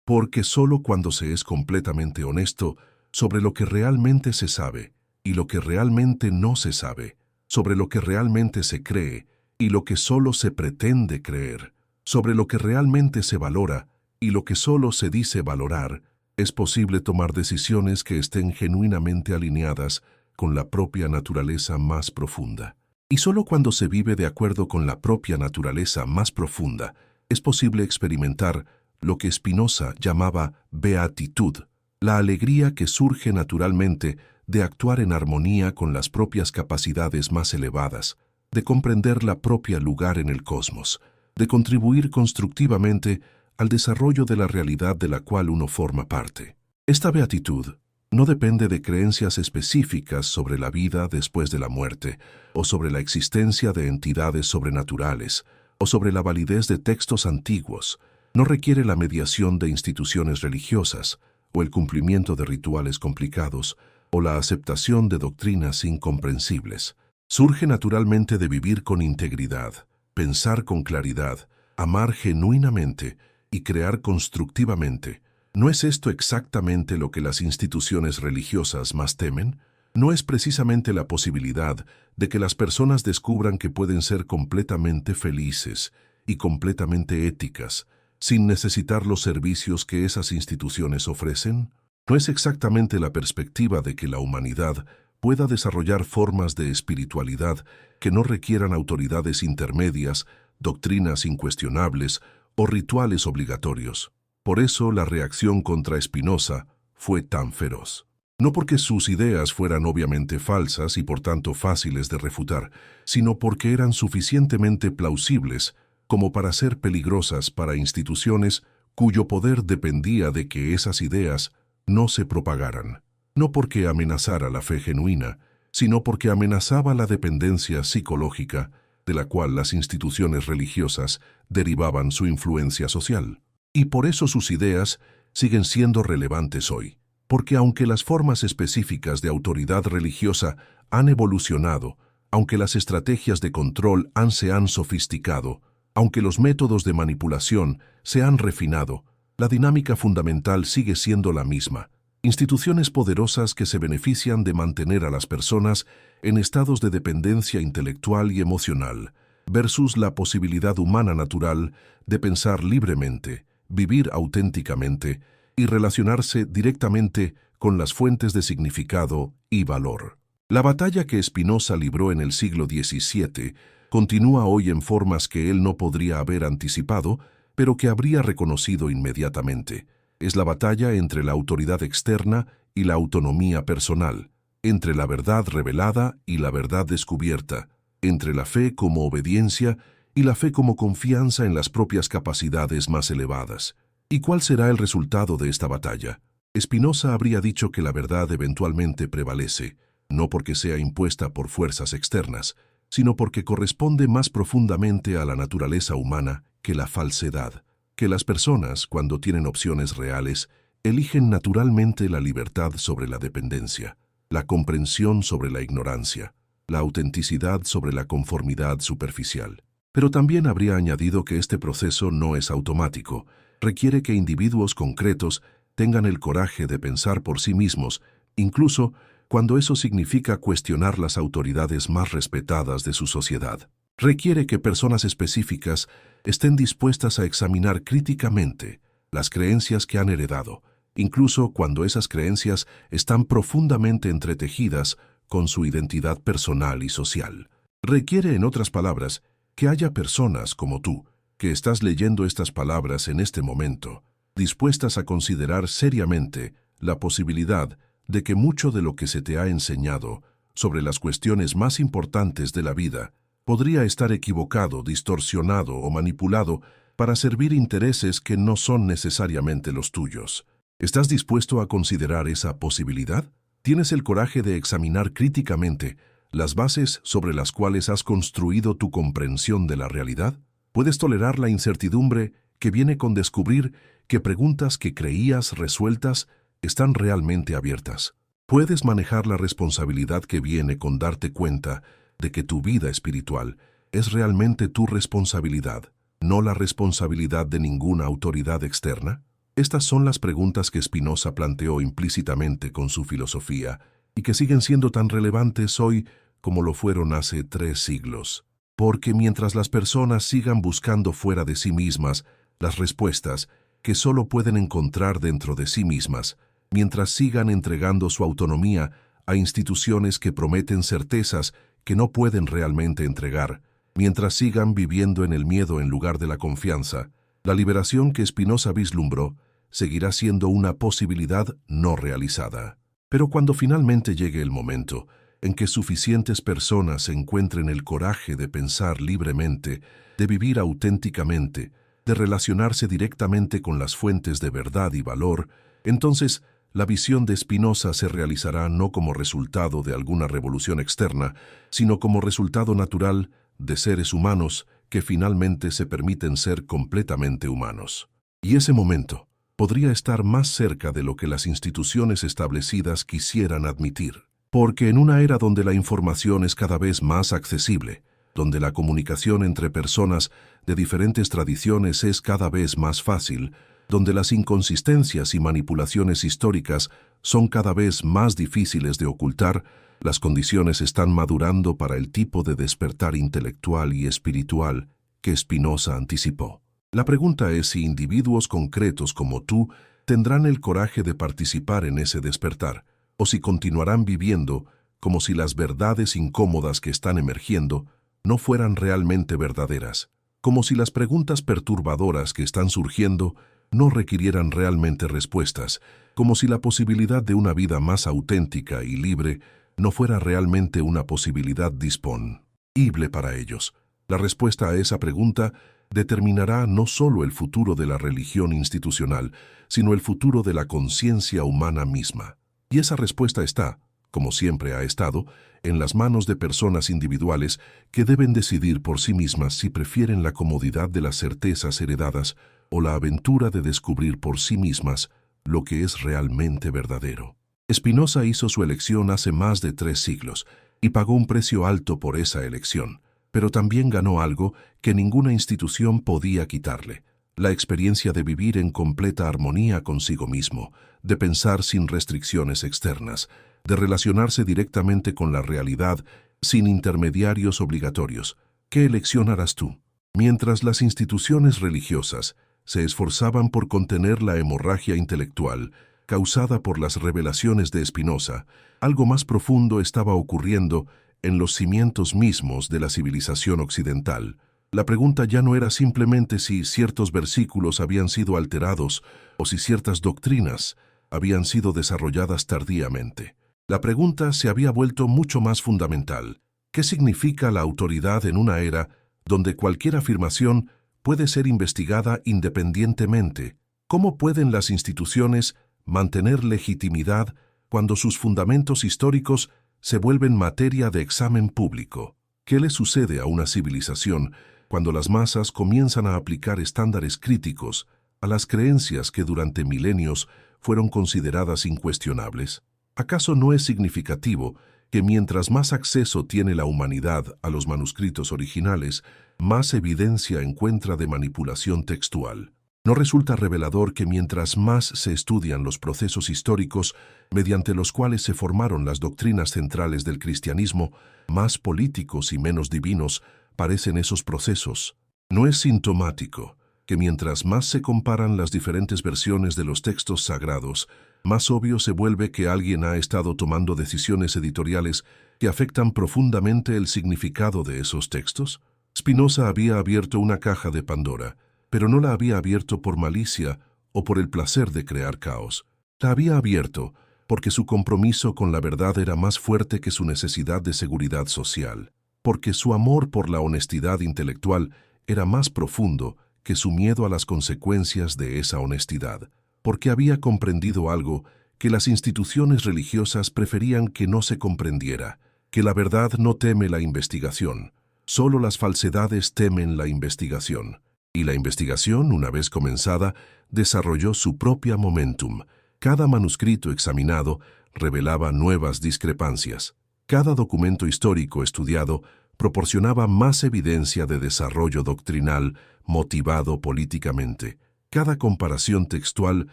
porque sólo cuando se es completamente honesto sobre lo que realmente se sabe y lo que realmente no se sabe, sobre lo que realmente se cree y lo que solo se pretende creer, sobre lo que realmente se valora y lo que solo se dice valorar, es posible tomar decisiones que estén genuinamente alineadas con la propia naturaleza más profunda. Y solo cuando se vive de acuerdo con la propia naturaleza más profunda, es posible experimentar lo que Spinoza llamaba beatitud, la alegría que surge naturalmente de actuar en armonía con las propias capacidades más elevadas, de comprender la propia lugar en el cosmos, de contribuir constructivamente al desarrollo de la realidad de la cual uno forma parte. Esta beatitud no depende de creencias específicas sobre la vida después de la muerte, o sobre la existencia de entidades sobrenaturales, o sobre la validez de textos antiguos. No requiere la mediación de instituciones religiosas, o el cumplimiento de rituales complicados, o la aceptación de doctrinas incomprensibles. Surge naturalmente de vivir con integridad, pensar con claridad, amar genuinamente y crear constructivamente. ¿No es esto exactamente lo que las instituciones religiosas más temen? ¿No es precisamente la posibilidad de que las personas descubran que pueden ser completamente felices y completamente éticas, sin necesitar los servicios que esas instituciones ofrecen? ¿No es exactamente la perspectiva de que la humanidad pueda desarrollar formas de espiritualidad que no requieran autoridades intermedias doctrinas incuestionables o rituales obligatorios. Por eso la reacción contra Spinoza fue tan feroz. No porque sus ideas fueran obviamente falsas y por tanto fáciles de refutar, sino porque eran suficientemente plausibles como para ser peligrosas para instituciones cuyo poder dependía de que esas ideas no se propagaran. No porque amenazara la fe genuina, sino porque amenazaba la dependencia psicológica de la cual las instituciones religiosas derivaban su influencia social. Y por eso sus ideas siguen siendo relevantes hoy. Porque aunque las formas específicas de autoridad religiosa han evolucionado, aunque las estrategias de control se han sofisticado, aunque los métodos de manipulación se han refinado, la dinámica fundamental sigue siendo la misma. Instituciones poderosas que se benefician de mantener a las personas en estados de dependencia intelectual y emocional, versus la posibilidad humana natural de pensar libremente, vivir auténticamente y relacionarse directamente con las fuentes de significado y valor. La batalla que Spinoza libró en el siglo XVII continúa hoy en formas que él no podría haber anticipado, pero que habría reconocido inmediatamente. Es la batalla entre la autoridad externa y la autonomía personal, entre la verdad revelada y la verdad descubierta, entre la fe como obediencia y la fe como confianza en las propias capacidades más elevadas. ¿Y cuál será el resultado de esta batalla? Spinoza habría dicho que la verdad eventualmente prevalece, no porque sea impuesta por fuerzas externas, sino porque corresponde más profundamente a la naturaleza humana que la falsedad, que las personas, cuando tienen opciones reales, eligen naturalmente la libertad sobre la dependencia, la comprensión sobre la ignorancia, la autenticidad sobre la conformidad superficial. Pero también habría añadido que este proceso no es automático, requiere que individuos concretos tengan el coraje de pensar por sí mismos, incluso cuando eso significa cuestionar las autoridades más respetadas de su sociedad. Requiere que personas específicas estén dispuestas a examinar críticamente las creencias que han heredado, incluso cuando esas creencias están profundamente entretejidas con su identidad personal y social. Requiere, en otras palabras, que haya personas como tú, que estás leyendo estas palabras en este momento, dispuestas a considerar seriamente la posibilidad de que mucho de lo que se te ha enseñado sobre las cuestiones más importantes de la vida podría estar equivocado, distorsionado o manipulado para servir intereses que no son necesariamente los tuyos. ¿Estás dispuesto a considerar esa posibilidad? ¿Tienes el coraje de examinar críticamente las bases sobre las cuales has construido tu comprensión de la realidad? ¿Puedes tolerar la incertidumbre que viene con descubrir que preguntas que creías resueltas están realmente abiertas? ¿Puedes manejar la responsabilidad que viene con darte cuenta de que tu vida espiritual es realmente tu responsabilidad, no la responsabilidad de ninguna autoridad externa? Estas son las preguntas que Spinoza planteó implícitamente con su filosofía y que siguen siendo tan relevantes hoy como lo fueron hace 3 siglos. Porque mientras las personas sigan buscando fuera de sí mismas las respuestas que solo pueden encontrar dentro de sí mismas, mientras sigan entregando su autonomía a instituciones que prometen certezas que no pueden realmente entregar, mientras sigan viviendo en el miedo en lugar de la confianza, la liberación que Spinoza vislumbró seguirá siendo una posibilidad no realizada. Pero cuando finalmente llegue el momento en que suficientes personas encuentren el coraje de pensar libremente, de vivir auténticamente, de relacionarse directamente con las fuentes de verdad y valor, entonces la visión de Spinoza se realizará no como resultado de alguna revolución externa, sino como resultado natural de seres humanos que finalmente se permiten ser completamente humanos. Y ese momento podría estar más cerca de lo que las instituciones establecidas quisieran admitir. Porque en una era donde la información es cada vez más accesible, donde la comunicación entre personas de diferentes tradiciones es cada vez más fácil, donde las inconsistencias y manipulaciones históricas son cada vez más difíciles de ocultar, las condiciones están madurando para el tipo de despertar intelectual y espiritual que Spinoza anticipó. La pregunta es si individuos concretos como tú tendrán el coraje de participar en ese despertar, o si continuarán viviendo como si las verdades incómodas que están emergiendo no fueran realmente verdaderas, como si las preguntas perturbadoras que están surgiendo no requirieran realmente respuestas, como si la posibilidad de una vida más auténtica y libre no fuera realmente una posibilidad disponible para ellos. La respuesta a esa pregunta determinará no solo el futuro de la religión institucional, sino el futuro de la conciencia humana misma. Y esa respuesta está, como siempre ha estado, en las manos de personas individuales que deben decidir por sí mismas si prefieren la comodidad de las certezas heredadas o la aventura de descubrir por sí mismas lo que es realmente verdadero. Spinoza hizo su elección hace más de 3 siglos y pagó un precio alto por esa elección, pero también ganó algo que ninguna institución podía quitarle: la experiencia de vivir en completa armonía consigo mismo, de pensar sin restricciones externas, de relacionarse directamente con la realidad sin intermediarios obligatorios. ¿Qué elección harás tú? Mientras las instituciones religiosas se esforzaban por contener la hemorragia intelectual causada por las revelaciones de Spinoza, algo más profundo estaba ocurriendo en los cimientos mismos de la civilización occidental. La pregunta ya no era simplemente si ciertos versículos habían sido alterados o si ciertas doctrinas habían sido desarrolladas tardíamente. La pregunta se había vuelto mucho más fundamental. ¿Qué significa la autoridad en una era donde cualquier afirmación puede ser investigada independientemente? ¿Cómo pueden las instituciones mantener legitimidad cuando sus fundamentos históricos se vuelven materia de examen público? ¿Qué le sucede a una civilización cuando las masas comienzan a aplicar estándares críticos a las creencias que durante milenios fueron consideradas incuestionables? ¿Acaso no es significativo que mientras más acceso tiene la humanidad a los manuscritos originales, más evidencia encuentra de manipulación textual? ¿No resulta revelador que mientras más se estudian los procesos históricos mediante los cuales se formaron las doctrinas centrales del cristianismo, más políticos y menos divinos parecen esos procesos? ¿No es sintomático que mientras más se comparan las diferentes versiones de los textos sagrados, más obvio se vuelve que alguien ha estado tomando decisiones editoriales que afectan profundamente el significado de esos textos? Spinoza había abierto una caja de Pandora, pero no la había abierto por malicia o por el placer de crear caos. La había abierto porque su compromiso con la verdad era más fuerte que su necesidad de seguridad social, porque su amor por la honestidad intelectual era más profundo que su miedo a las consecuencias de esa honestidad, porque había comprendido algo que las instituciones religiosas preferían que no se comprendiera, que la verdad no teme la investigación, solo las falsedades temen la investigación. Y la investigación, una vez comenzada, desarrolló su propia momentum. Cada manuscrito examinado revelaba nuevas discrepancias. Cada documento histórico estudiado proporcionaba más evidencia de desarrollo doctrinal motivado políticamente. Cada comparación textual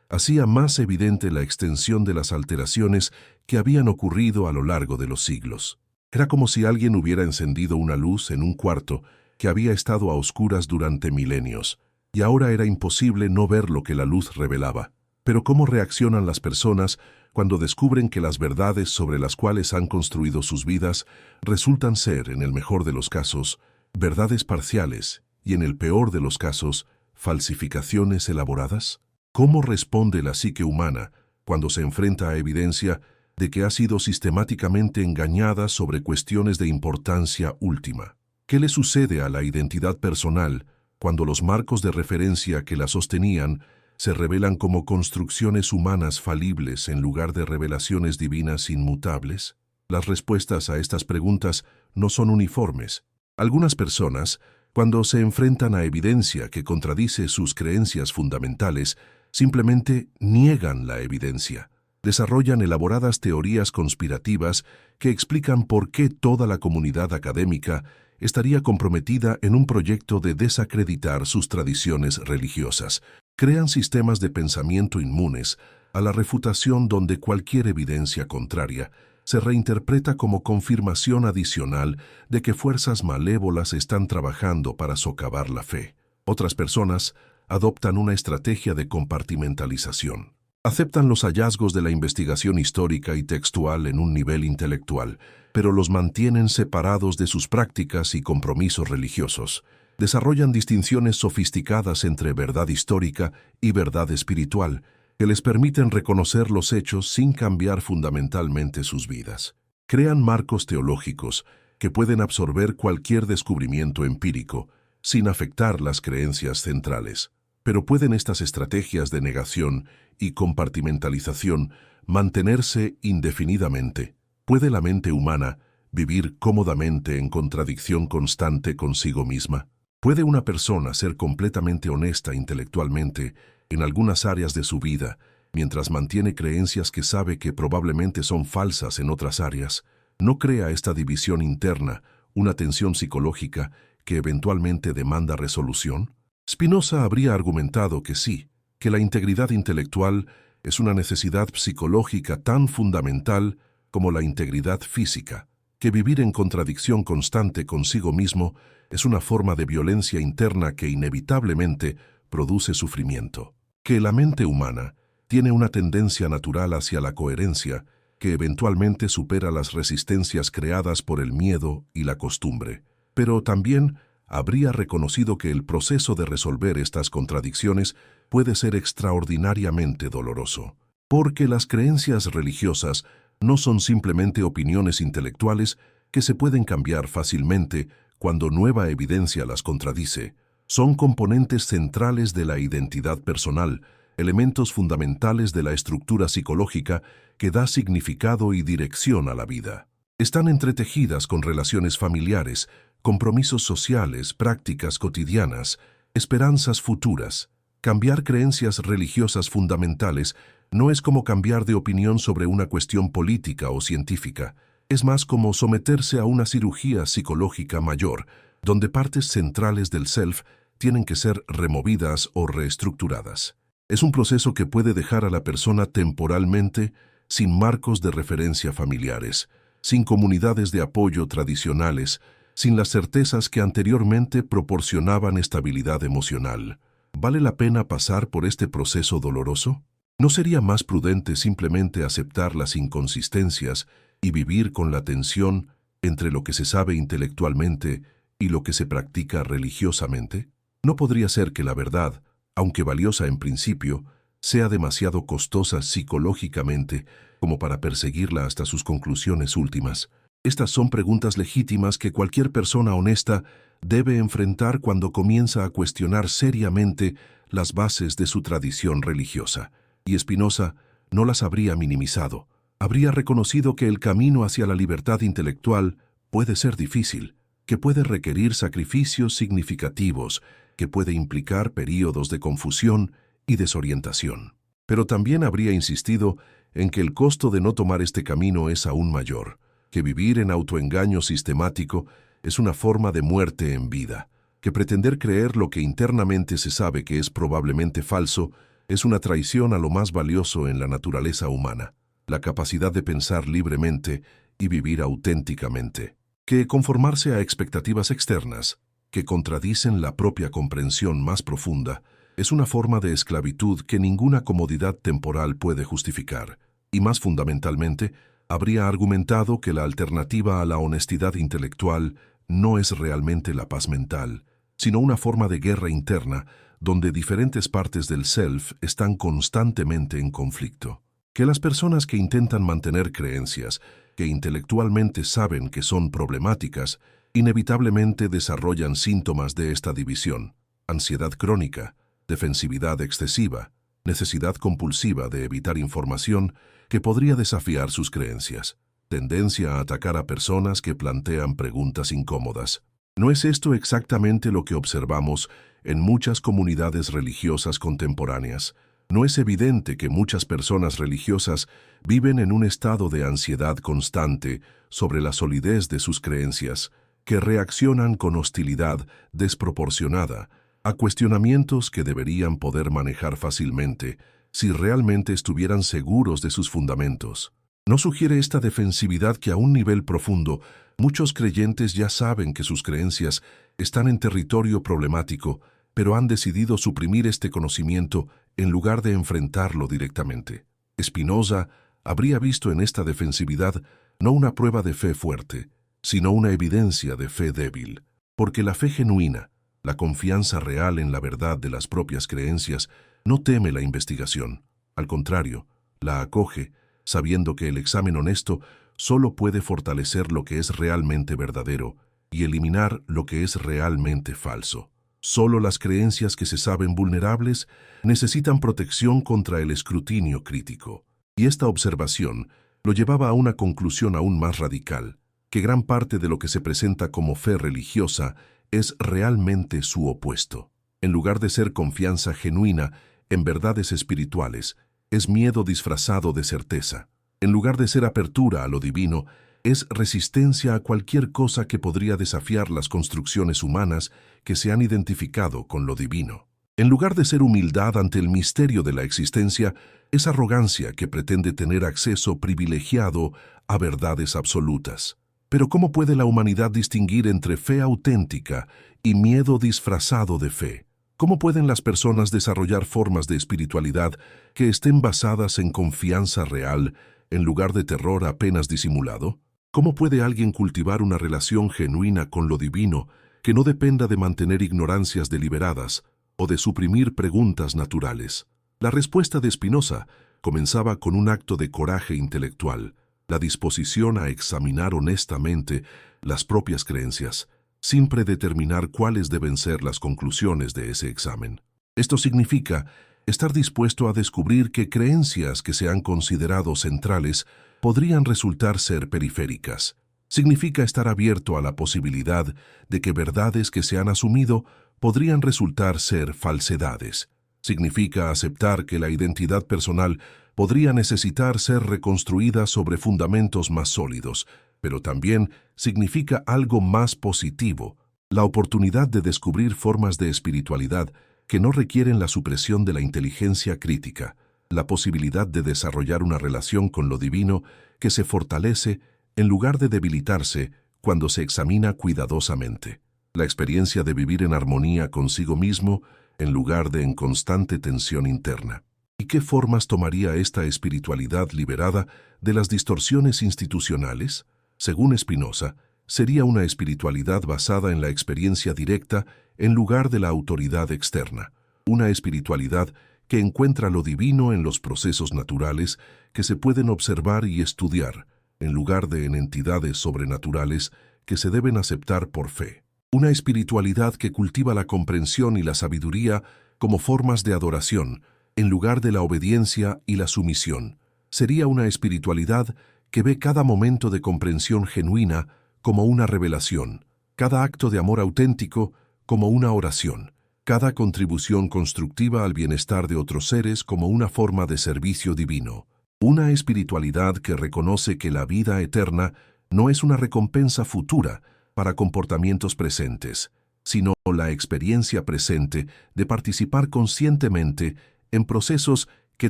hacía más evidente la extensión de las alteraciones que habían ocurrido a lo largo de los siglos. Era como si alguien hubiera encendido una luz en un cuarto que había estado a oscuras durante milenios, y ahora era imposible no ver lo que la luz revelaba. Pero ¿cómo reaccionan las personas cuando descubren que las verdades sobre las cuales han construido sus vidas resultan ser, en el mejor de los casos, verdades parciales y, en el peor de los casos, falsificaciones elaboradas? ¿Cómo responde la psique humana cuando se enfrenta a evidencia de que ha sido sistemáticamente engañada sobre cuestiones de importancia última? ¿Qué le sucede a la identidad personal cuando los marcos de referencia que la sostenían se revelan como construcciones humanas falibles en lugar de revelaciones divinas inmutables? Las respuestas a estas preguntas no son uniformes. Algunas personas, cuando se enfrentan a evidencia que contradice sus creencias fundamentales, simplemente niegan la evidencia. Desarrollan elaboradas teorías conspirativas que explican por qué toda la comunidad académica estaría comprometida en un proyecto de desacreditar sus tradiciones religiosas. Crean sistemas de pensamiento inmunes a la refutación donde cualquier evidencia contraria se reinterpreta como confirmación adicional de que fuerzas malévolas están trabajando para socavar la fe. Otras personas adoptan una estrategia de compartimentalización. Aceptan los hallazgos de la investigación histórica y textual en un nivel intelectual, pero los mantienen separados de sus prácticas y compromisos religiosos. Desarrollan distinciones sofisticadas entre verdad histórica y verdad espiritual, que les permiten reconocer los hechos sin cambiar fundamentalmente sus vidas. Crean marcos teológicos que pueden absorber cualquier descubrimiento empírico, sin afectar las creencias centrales. Pero ¿pueden estas estrategias de negación y compartimentalización mantenerse indefinidamente? ¿Puede la mente humana vivir cómodamente en contradicción constante consigo misma? ¿Puede una persona ser completamente honesta intelectualmente en algunas áreas de su vida, mientras mantiene creencias que sabe que probablemente son falsas en otras áreas? ¿No crea esta división interna una tensión psicológica que eventualmente demanda resolución? Spinoza habría argumentado que sí, que la integridad intelectual es una necesidad psicológica tan fundamental como la integridad física, que vivir en contradicción constante consigo mismo es una forma de violencia interna que inevitablemente produce sufrimiento, que la mente humana tiene una tendencia natural hacia la coherencia que eventualmente supera las resistencias creadas por el miedo y la costumbre, pero también habría reconocido que el proceso de resolver estas contradicciones puede ser extraordinariamente doloroso, porque las creencias religiosas no son simplemente opiniones intelectuales que se pueden cambiar fácilmente cuando nueva evidencia las contradice. Son componentes centrales de la identidad personal, elementos fundamentales de la estructura psicológica que da significado y dirección a la vida. Están entretejidas con relaciones familiares, compromisos sociales, prácticas cotidianas, esperanzas futuras. Cambiar creencias religiosas fundamentales no es como cambiar de opinión sobre una cuestión política o científica. Es más como someterse a una cirugía psicológica mayor, donde partes centrales del self tienen que ser removidas o reestructuradas. Es un proceso que puede dejar a la persona temporalmente sin marcos de referencia familiares, sin comunidades de apoyo tradicionales, sin las certezas que anteriormente proporcionaban estabilidad emocional. ¿Vale la pena pasar por este proceso doloroso? ¿No sería más prudente simplemente aceptar las inconsistencias y vivir con la tensión entre lo que se sabe intelectualmente y lo que se practica religiosamente? ¿No podría ser que la verdad, aunque valiosa en principio, sea demasiado costosa psicológicamente como para perseguirla hasta sus conclusiones últimas? Estas son preguntas legítimas que cualquier persona honesta debe enfrentar cuando comienza a cuestionar seriamente las bases de su tradición religiosa. Y Spinoza no las habría minimizado. Habría reconocido que el camino hacia la libertad intelectual puede ser difícil, que puede requerir sacrificios significativos, que puede implicar períodos de confusión y desorientación. Pero también habría insistido en que el costo de no tomar este camino es aún mayor, que vivir en autoengaño sistemático es una forma de muerte en vida, que pretender creer lo que internamente se sabe que es probablemente falso es una traición a lo más valioso en la naturaleza humana, la capacidad de pensar libremente y vivir auténticamente, que conformarse a expectativas externas que contradicen la propia comprensión más profunda es una forma de esclavitud que ninguna comodidad temporal puede justificar, y más fundamentalmente, habría argumentado que la alternativa a la honestidad intelectual no es realmente la paz mental, sino una forma de guerra interna donde diferentes partes del self están constantemente en conflicto. Que las personas que intentan mantener creencias que intelectualmente saben que son problemáticas, inevitablemente desarrollan síntomas de esta división: ansiedad crónica, defensividad excesiva, necesidad compulsiva de evitar información que podría desafiar sus creencias, tendencia a atacar a personas que plantean preguntas incómodas. ¿No es esto exactamente lo que observamos en muchas comunidades religiosas contemporáneas? ¿No es evidente que muchas personas religiosas viven en un estado de ansiedad constante sobre la solidez de sus creencias, que reaccionan con hostilidad desproporcionada a cuestionamientos que deberían poder manejar fácilmente si realmente estuvieran seguros de sus fundamentos? ¿No sugiere esta defensividad que a un nivel profundo muchos creyentes ya saben que sus creencias están en territorio problemático, pero han decidido suprimir este conocimiento en lugar de enfrentarlo directamente? Spinoza habría visto en esta defensividad no una prueba de fe fuerte, sino una evidencia de fe débil, porque la fe genuina, La confianza real en la verdad de las propias creencias no teme la investigación. Al contrario, la acoge, sabiendo que el examen honesto solo puede fortalecer lo que es realmente verdadero y eliminar lo que es realmente falso. Solo las creencias que se saben vulnerables necesitan protección contra el escrutinio crítico. Y esta observación lo llevaba a una conclusión aún más radical, que gran parte de lo que se presenta como fe religiosa es realmente su opuesto. En lugar de ser confianza genuina en verdades espirituales, es miedo disfrazado de certeza. En lugar de ser apertura a lo divino, es resistencia a cualquier cosa que podría desafiar las construcciones humanas que se han identificado con lo divino. En lugar de ser humildad ante el misterio de la existencia, es arrogancia que pretende tener acceso privilegiado a verdades absolutas. Pero ¿cómo puede la humanidad distinguir entre fe auténtica y miedo disfrazado de fe? ¿Cómo pueden las personas desarrollar formas de espiritualidad que estén basadas en confianza real en lugar de terror apenas disimulado? ¿Cómo puede alguien cultivar una relación genuina con lo divino que no dependa de mantener ignorancias deliberadas o de suprimir preguntas naturales? La respuesta de Spinoza comenzaba con un acto de coraje intelectual, la disposición a examinar honestamente las propias creencias, sin predeterminar cuáles deben ser las conclusiones de ese examen. Esto significa estar dispuesto a descubrir que creencias que se han considerado centrales podrían resultar ser periféricas. Significa estar abierto a la posibilidad de que verdades que se han asumido podrían resultar ser falsedades. Significa aceptar que la identidad personal podría necesitar ser reconstruida sobre fundamentos más sólidos, pero también significa algo más positivo, la oportunidad de descubrir formas de espiritualidad que no requieren la supresión de la inteligencia crítica, la posibilidad de desarrollar una relación con lo divino que se fortalece en lugar de debilitarse cuando se examina cuidadosamente. La experiencia de vivir en armonía consigo mismo en lugar de en constante tensión interna. ¿Y qué formas tomaría esta espiritualidad liberada de las distorsiones institucionales? Según Spinoza, sería una espiritualidad basada en la experiencia directa en lugar de la autoridad externa, una espiritualidad que encuentra lo divino en los procesos naturales que se pueden observar y estudiar, en lugar de en entidades sobrenaturales que se deben aceptar por fe. Una espiritualidad que cultiva la comprensión y la sabiduría como formas de adoración, en lugar de la obediencia y la sumisión. Sería una espiritualidad que ve cada momento de comprensión genuina como una revelación, cada acto de amor auténtico como una oración, cada contribución constructiva al bienestar de otros seres como una forma de servicio divino. Una espiritualidad que reconoce que la vida eterna no es una recompensa futura para comportamientos presentes, sino la experiencia presente de participar conscientemente en procesos que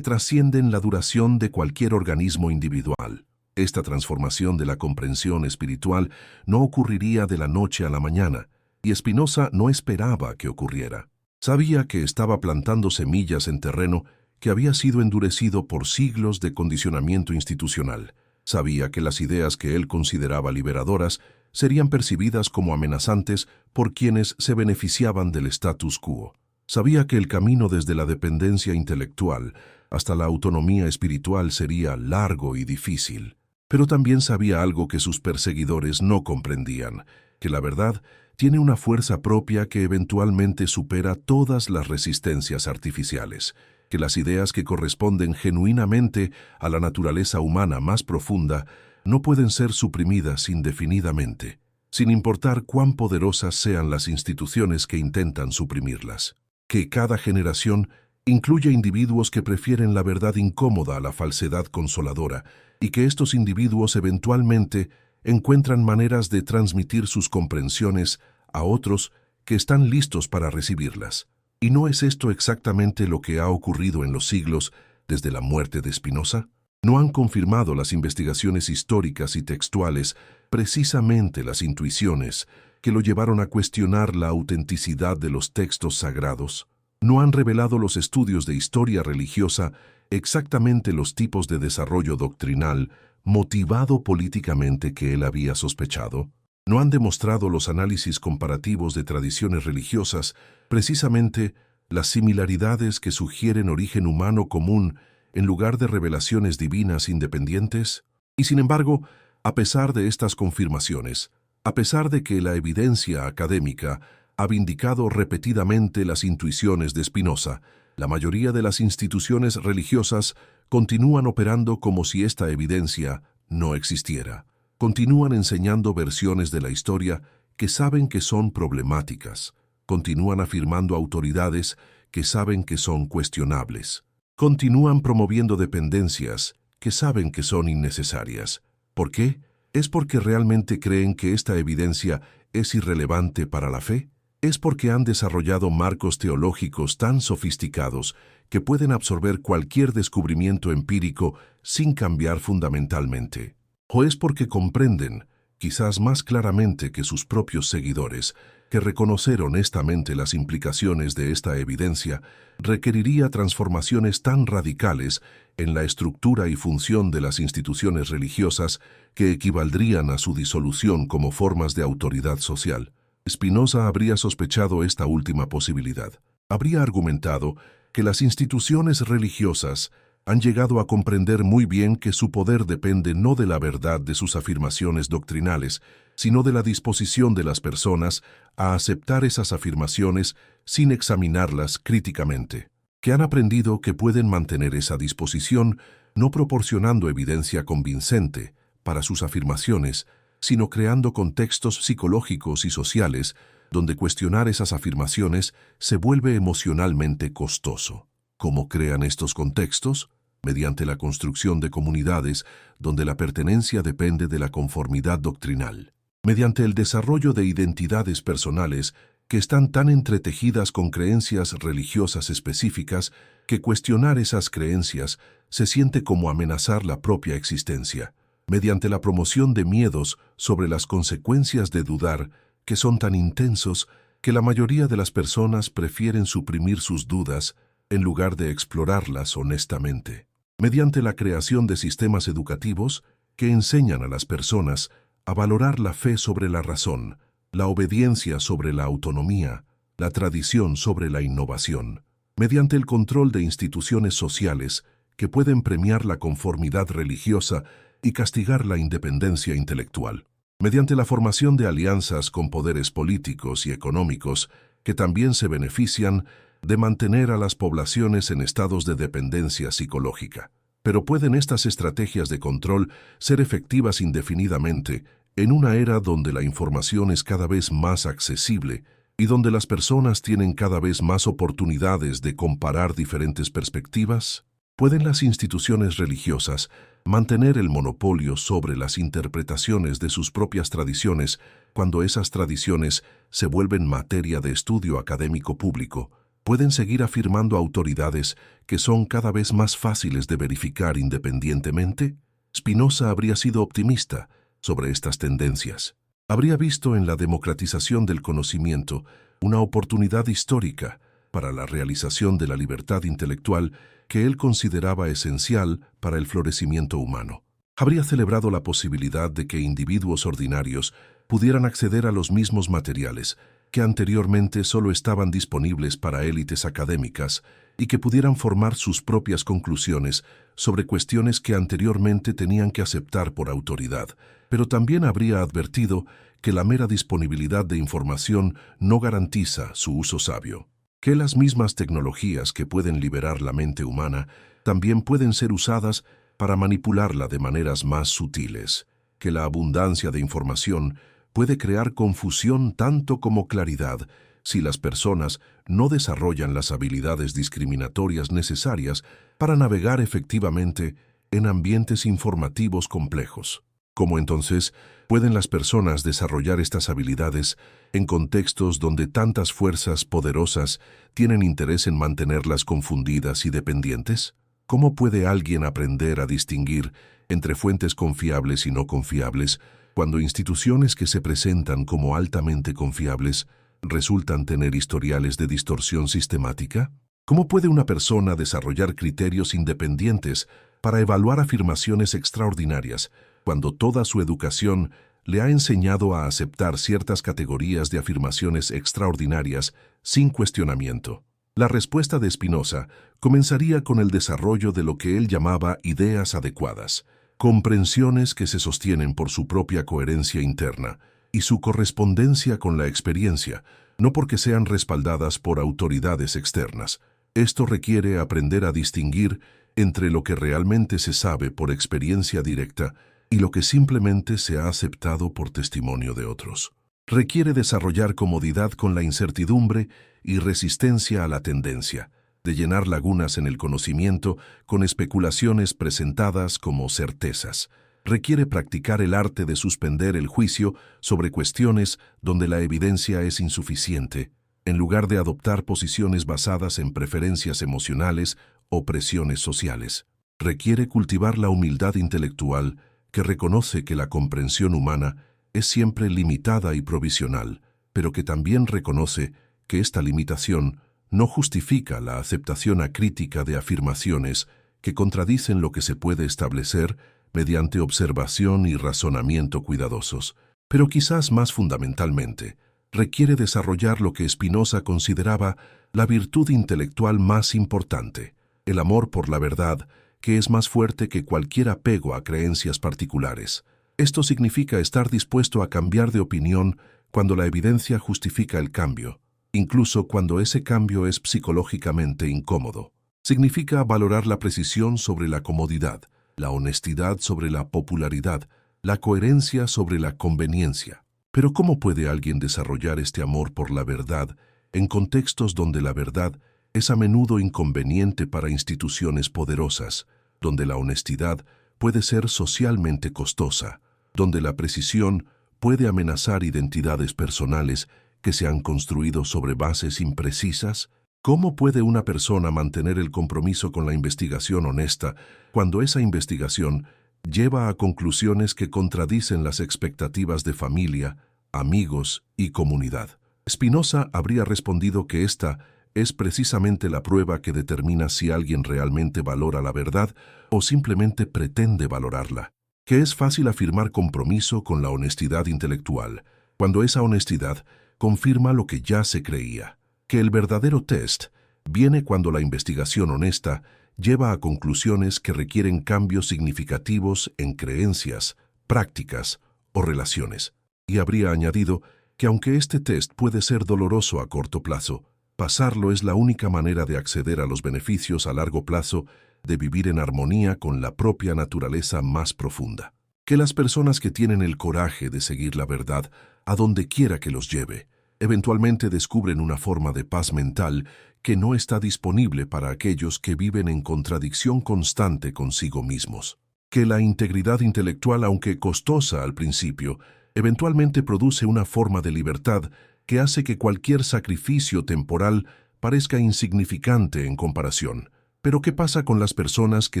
trascienden la duración de cualquier organismo individual. Esta transformación de la comprensión espiritual no ocurriría de la noche a la mañana, y Spinoza no esperaba que ocurriera. Sabía que estaba plantando semillas en terreno que había sido endurecido por siglos de condicionamiento institucional. Sabía que las ideas que él consideraba liberadoras serían percibidas como amenazantes por quienes se beneficiaban del status quo. Sabía que el camino desde la dependencia intelectual hasta la autonomía espiritual sería largo y difícil. Pero también sabía algo que sus perseguidores no comprendían, que la verdad tiene una fuerza propia que eventualmente supera todas las resistencias artificiales, que las ideas que corresponden genuinamente a la naturaleza humana más profunda no pueden ser suprimidas indefinidamente, sin importar cuán poderosas sean las instituciones que intentan suprimirlas. Que cada generación incluye individuos que prefieren la verdad incómoda a la falsedad consoladora, y que estos individuos eventualmente encuentran maneras de transmitir sus comprensiones a otros que están listos para recibirlas. ¿Y no es esto exactamente lo que ha ocurrido en los siglos desde la muerte de Spinoza? ¿No han confirmado las investigaciones históricas y textuales precisamente las intuiciones que lo llevaron a cuestionar la autenticidad de los textos sagrados? ¿No han revelado los estudios de historia religiosa exactamente los tipos de desarrollo doctrinal motivado políticamente que él había sospechado? ¿No han demostrado los análisis comparativos de tradiciones religiosas precisamente las similaridades que sugieren origen humano común en lugar de revelaciones divinas independientes? Y sin embargo, a pesar de estas confirmaciones, a pesar de que la evidencia académica ha vindicado repetidamente las intuiciones de Spinoza, la mayoría de las instituciones religiosas continúan operando como si esta evidencia no existiera. Continúan enseñando versiones de la historia que saben que son problemáticas. Continúan afirmando autoridades que saben que son cuestionables. Continúan promoviendo dependencias que saben que son innecesarias. ¿Por qué? ¿Es porque realmente creen que esta evidencia es irrelevante para la fe? ¿Es porque han desarrollado marcos teológicos tan sofisticados que pueden absorber cualquier descubrimiento empírico sin cambiar fundamentalmente? ¿O es porque comprenden, quizás más claramente que sus propios seguidores, que reconocer honestamente las implicaciones de esta evidencia requeriría transformaciones tan radicales en la estructura y función de las instituciones religiosas que equivaldrían a su disolución como formas de autoridad social? Spinoza habría sospechado esta última posibilidad. Habría argumentado que las instituciones religiosas han llegado a comprender muy bien que su poder depende no de la verdad de sus afirmaciones doctrinales, sino de la disposición de las personas a aceptar esas afirmaciones sin examinarlas críticamente. Que han aprendido que pueden mantener esa disposición no proporcionando evidencia convincente para sus afirmaciones, sino creando contextos psicológicos y sociales donde cuestionar esas afirmaciones se vuelve emocionalmente costoso. ¿Cómo crean estos contextos? Mediante la construcción de comunidades donde la pertenencia depende de la conformidad doctrinal. Mediante el desarrollo de identidades personales que están tan entretejidas con creencias religiosas específicas que cuestionar esas creencias se siente como amenazar la propia existencia. Mediante la promoción de miedos sobre las consecuencias de dudar que son tan intensos que la mayoría de las personas prefieren suprimir sus dudas en lugar de explorarlas honestamente. Mediante la creación de sistemas educativos que enseñan a las personas a valorar la fe sobre la razón, la obediencia sobre la autonomía, la tradición sobre la innovación. Mediante el control de instituciones sociales que pueden premiar la conformidad religiosa y castigar la independencia intelectual. Mediante la formación de alianzas con poderes políticos y económicos que también se benefician de mantener a las poblaciones en estados de dependencia psicológica. Pero ¿pueden estas estrategias de control ser efectivas indefinidamente en una era donde la información es cada vez más accesible y donde las personas tienen cada vez más oportunidades de comparar diferentes perspectivas? ¿Pueden las instituciones religiosas mantener el monopolio sobre las interpretaciones de sus propias tradiciones cuando esas tradiciones se vuelven materia de estudio académico público? ¿Pueden seguir afirmando autoridades que son cada vez más fáciles de verificar independientemente? Spinoza habría sido optimista sobre estas tendencias. Habría visto en la democratización del conocimiento una oportunidad histórica para la realización de la libertad intelectual que él consideraba esencial para el florecimiento humano. Habría celebrado la posibilidad de que individuos ordinarios pudieran acceder a los mismos materiales que anteriormente solo estaban disponibles para élites académicas y que pudieran formar sus propias conclusiones sobre cuestiones que anteriormente tenían que aceptar por autoridad, pero también habría advertido que la mera disponibilidad de información no garantiza su uso sabio, que las mismas tecnologías que pueden liberar la mente humana también pueden ser usadas para manipularla de maneras más sutiles, que la abundancia de información puede crear confusión tanto como claridad si las personas no desarrollan las habilidades discriminatorias necesarias para navegar efectivamente en ambientes informativos complejos. ¿Cómo entonces pueden las personas desarrollar estas habilidades en contextos donde tantas fuerzas poderosas tienen interés en mantenerlas confundidas y dependientes? ¿Cómo puede alguien aprender a distinguir entre fuentes confiables y no confiables cuando instituciones que se presentan como altamente confiables resultan tener historiales de distorsión sistemática? ¿Cómo puede una persona desarrollar criterios independientes para evaluar afirmaciones extraordinarias cuando toda su educación le ha enseñado a aceptar ciertas categorías de afirmaciones extraordinarias sin cuestionamiento. La respuesta de Spinoza comenzaría con el desarrollo de lo que él llamaba ideas adecuadas, comprensiones que se sostienen por su propia coherencia interna y su correspondencia con la experiencia, no porque sean respaldadas por autoridades externas. Esto requiere aprender a distinguir entre lo que realmente se sabe por experiencia directa y lo que simplemente se ha aceptado por testimonio de otros. Requiere desarrollar comodidad con la incertidumbre y resistencia a la tendencia de llenar lagunas en el conocimiento con especulaciones presentadas como certezas. Requiere practicar el arte de suspender el juicio sobre cuestiones donde la evidencia es insuficiente, en lugar de adoptar posiciones basadas en preferencias emocionales o presiones sociales. Requiere cultivar la humildad intelectual que reconoce que la comprensión humana es siempre limitada y provisional, pero que también reconoce que esta limitación no justifica la aceptación acrítica de afirmaciones que contradicen lo que se puede establecer mediante observación y razonamiento cuidadosos. Pero quizás más fundamentalmente, requiere desarrollar lo que Spinoza consideraba la virtud intelectual más importante, el amor por la verdad, que es más fuerte que cualquier apego a creencias particulares. Esto significa estar dispuesto a cambiar de opinión cuando la evidencia justifica el cambio, incluso cuando ese cambio es psicológicamente incómodo. Significa valorar la precisión sobre la comodidad, la honestidad sobre la popularidad, la coherencia sobre la conveniencia. Pero ¿cómo puede alguien desarrollar este amor por la verdad en contextos donde la verdad es a menudo inconveniente para instituciones poderosas, donde la honestidad puede ser socialmente costosa, donde la precisión puede amenazar identidades personales que se han construido sobre bases imprecisas? ¿Cómo puede una persona mantener el compromiso con la investigación honesta cuando esa investigación lleva a conclusiones que contradicen las expectativas de familia, amigos y comunidad? Spinoza habría respondido que esta es precisamente la prueba que determina si alguien realmente valora la verdad o simplemente pretende valorarla. Que es fácil afirmar compromiso con la honestidad intelectual, cuando esa honestidad confirma lo que ya se creía. Que el verdadero test viene cuando la investigación honesta lleva a conclusiones que requieren cambios significativos en creencias, prácticas o relaciones. Y habría añadido que aunque este test puede ser doloroso a corto plazo, pasarlo es la única manera de acceder a los beneficios a largo plazo de vivir en armonía con la propia naturaleza más profunda. Que las personas que tienen el coraje de seguir la verdad a donde quiera que los lleve, eventualmente descubren una forma de paz mental que no está disponible para aquellos que viven en contradicción constante consigo mismos. Que la integridad intelectual, aunque costosa al principio, eventualmente produce una forma de libertad que hace que cualquier sacrificio temporal parezca insignificante en comparación. Pero ¿qué pasa con las personas que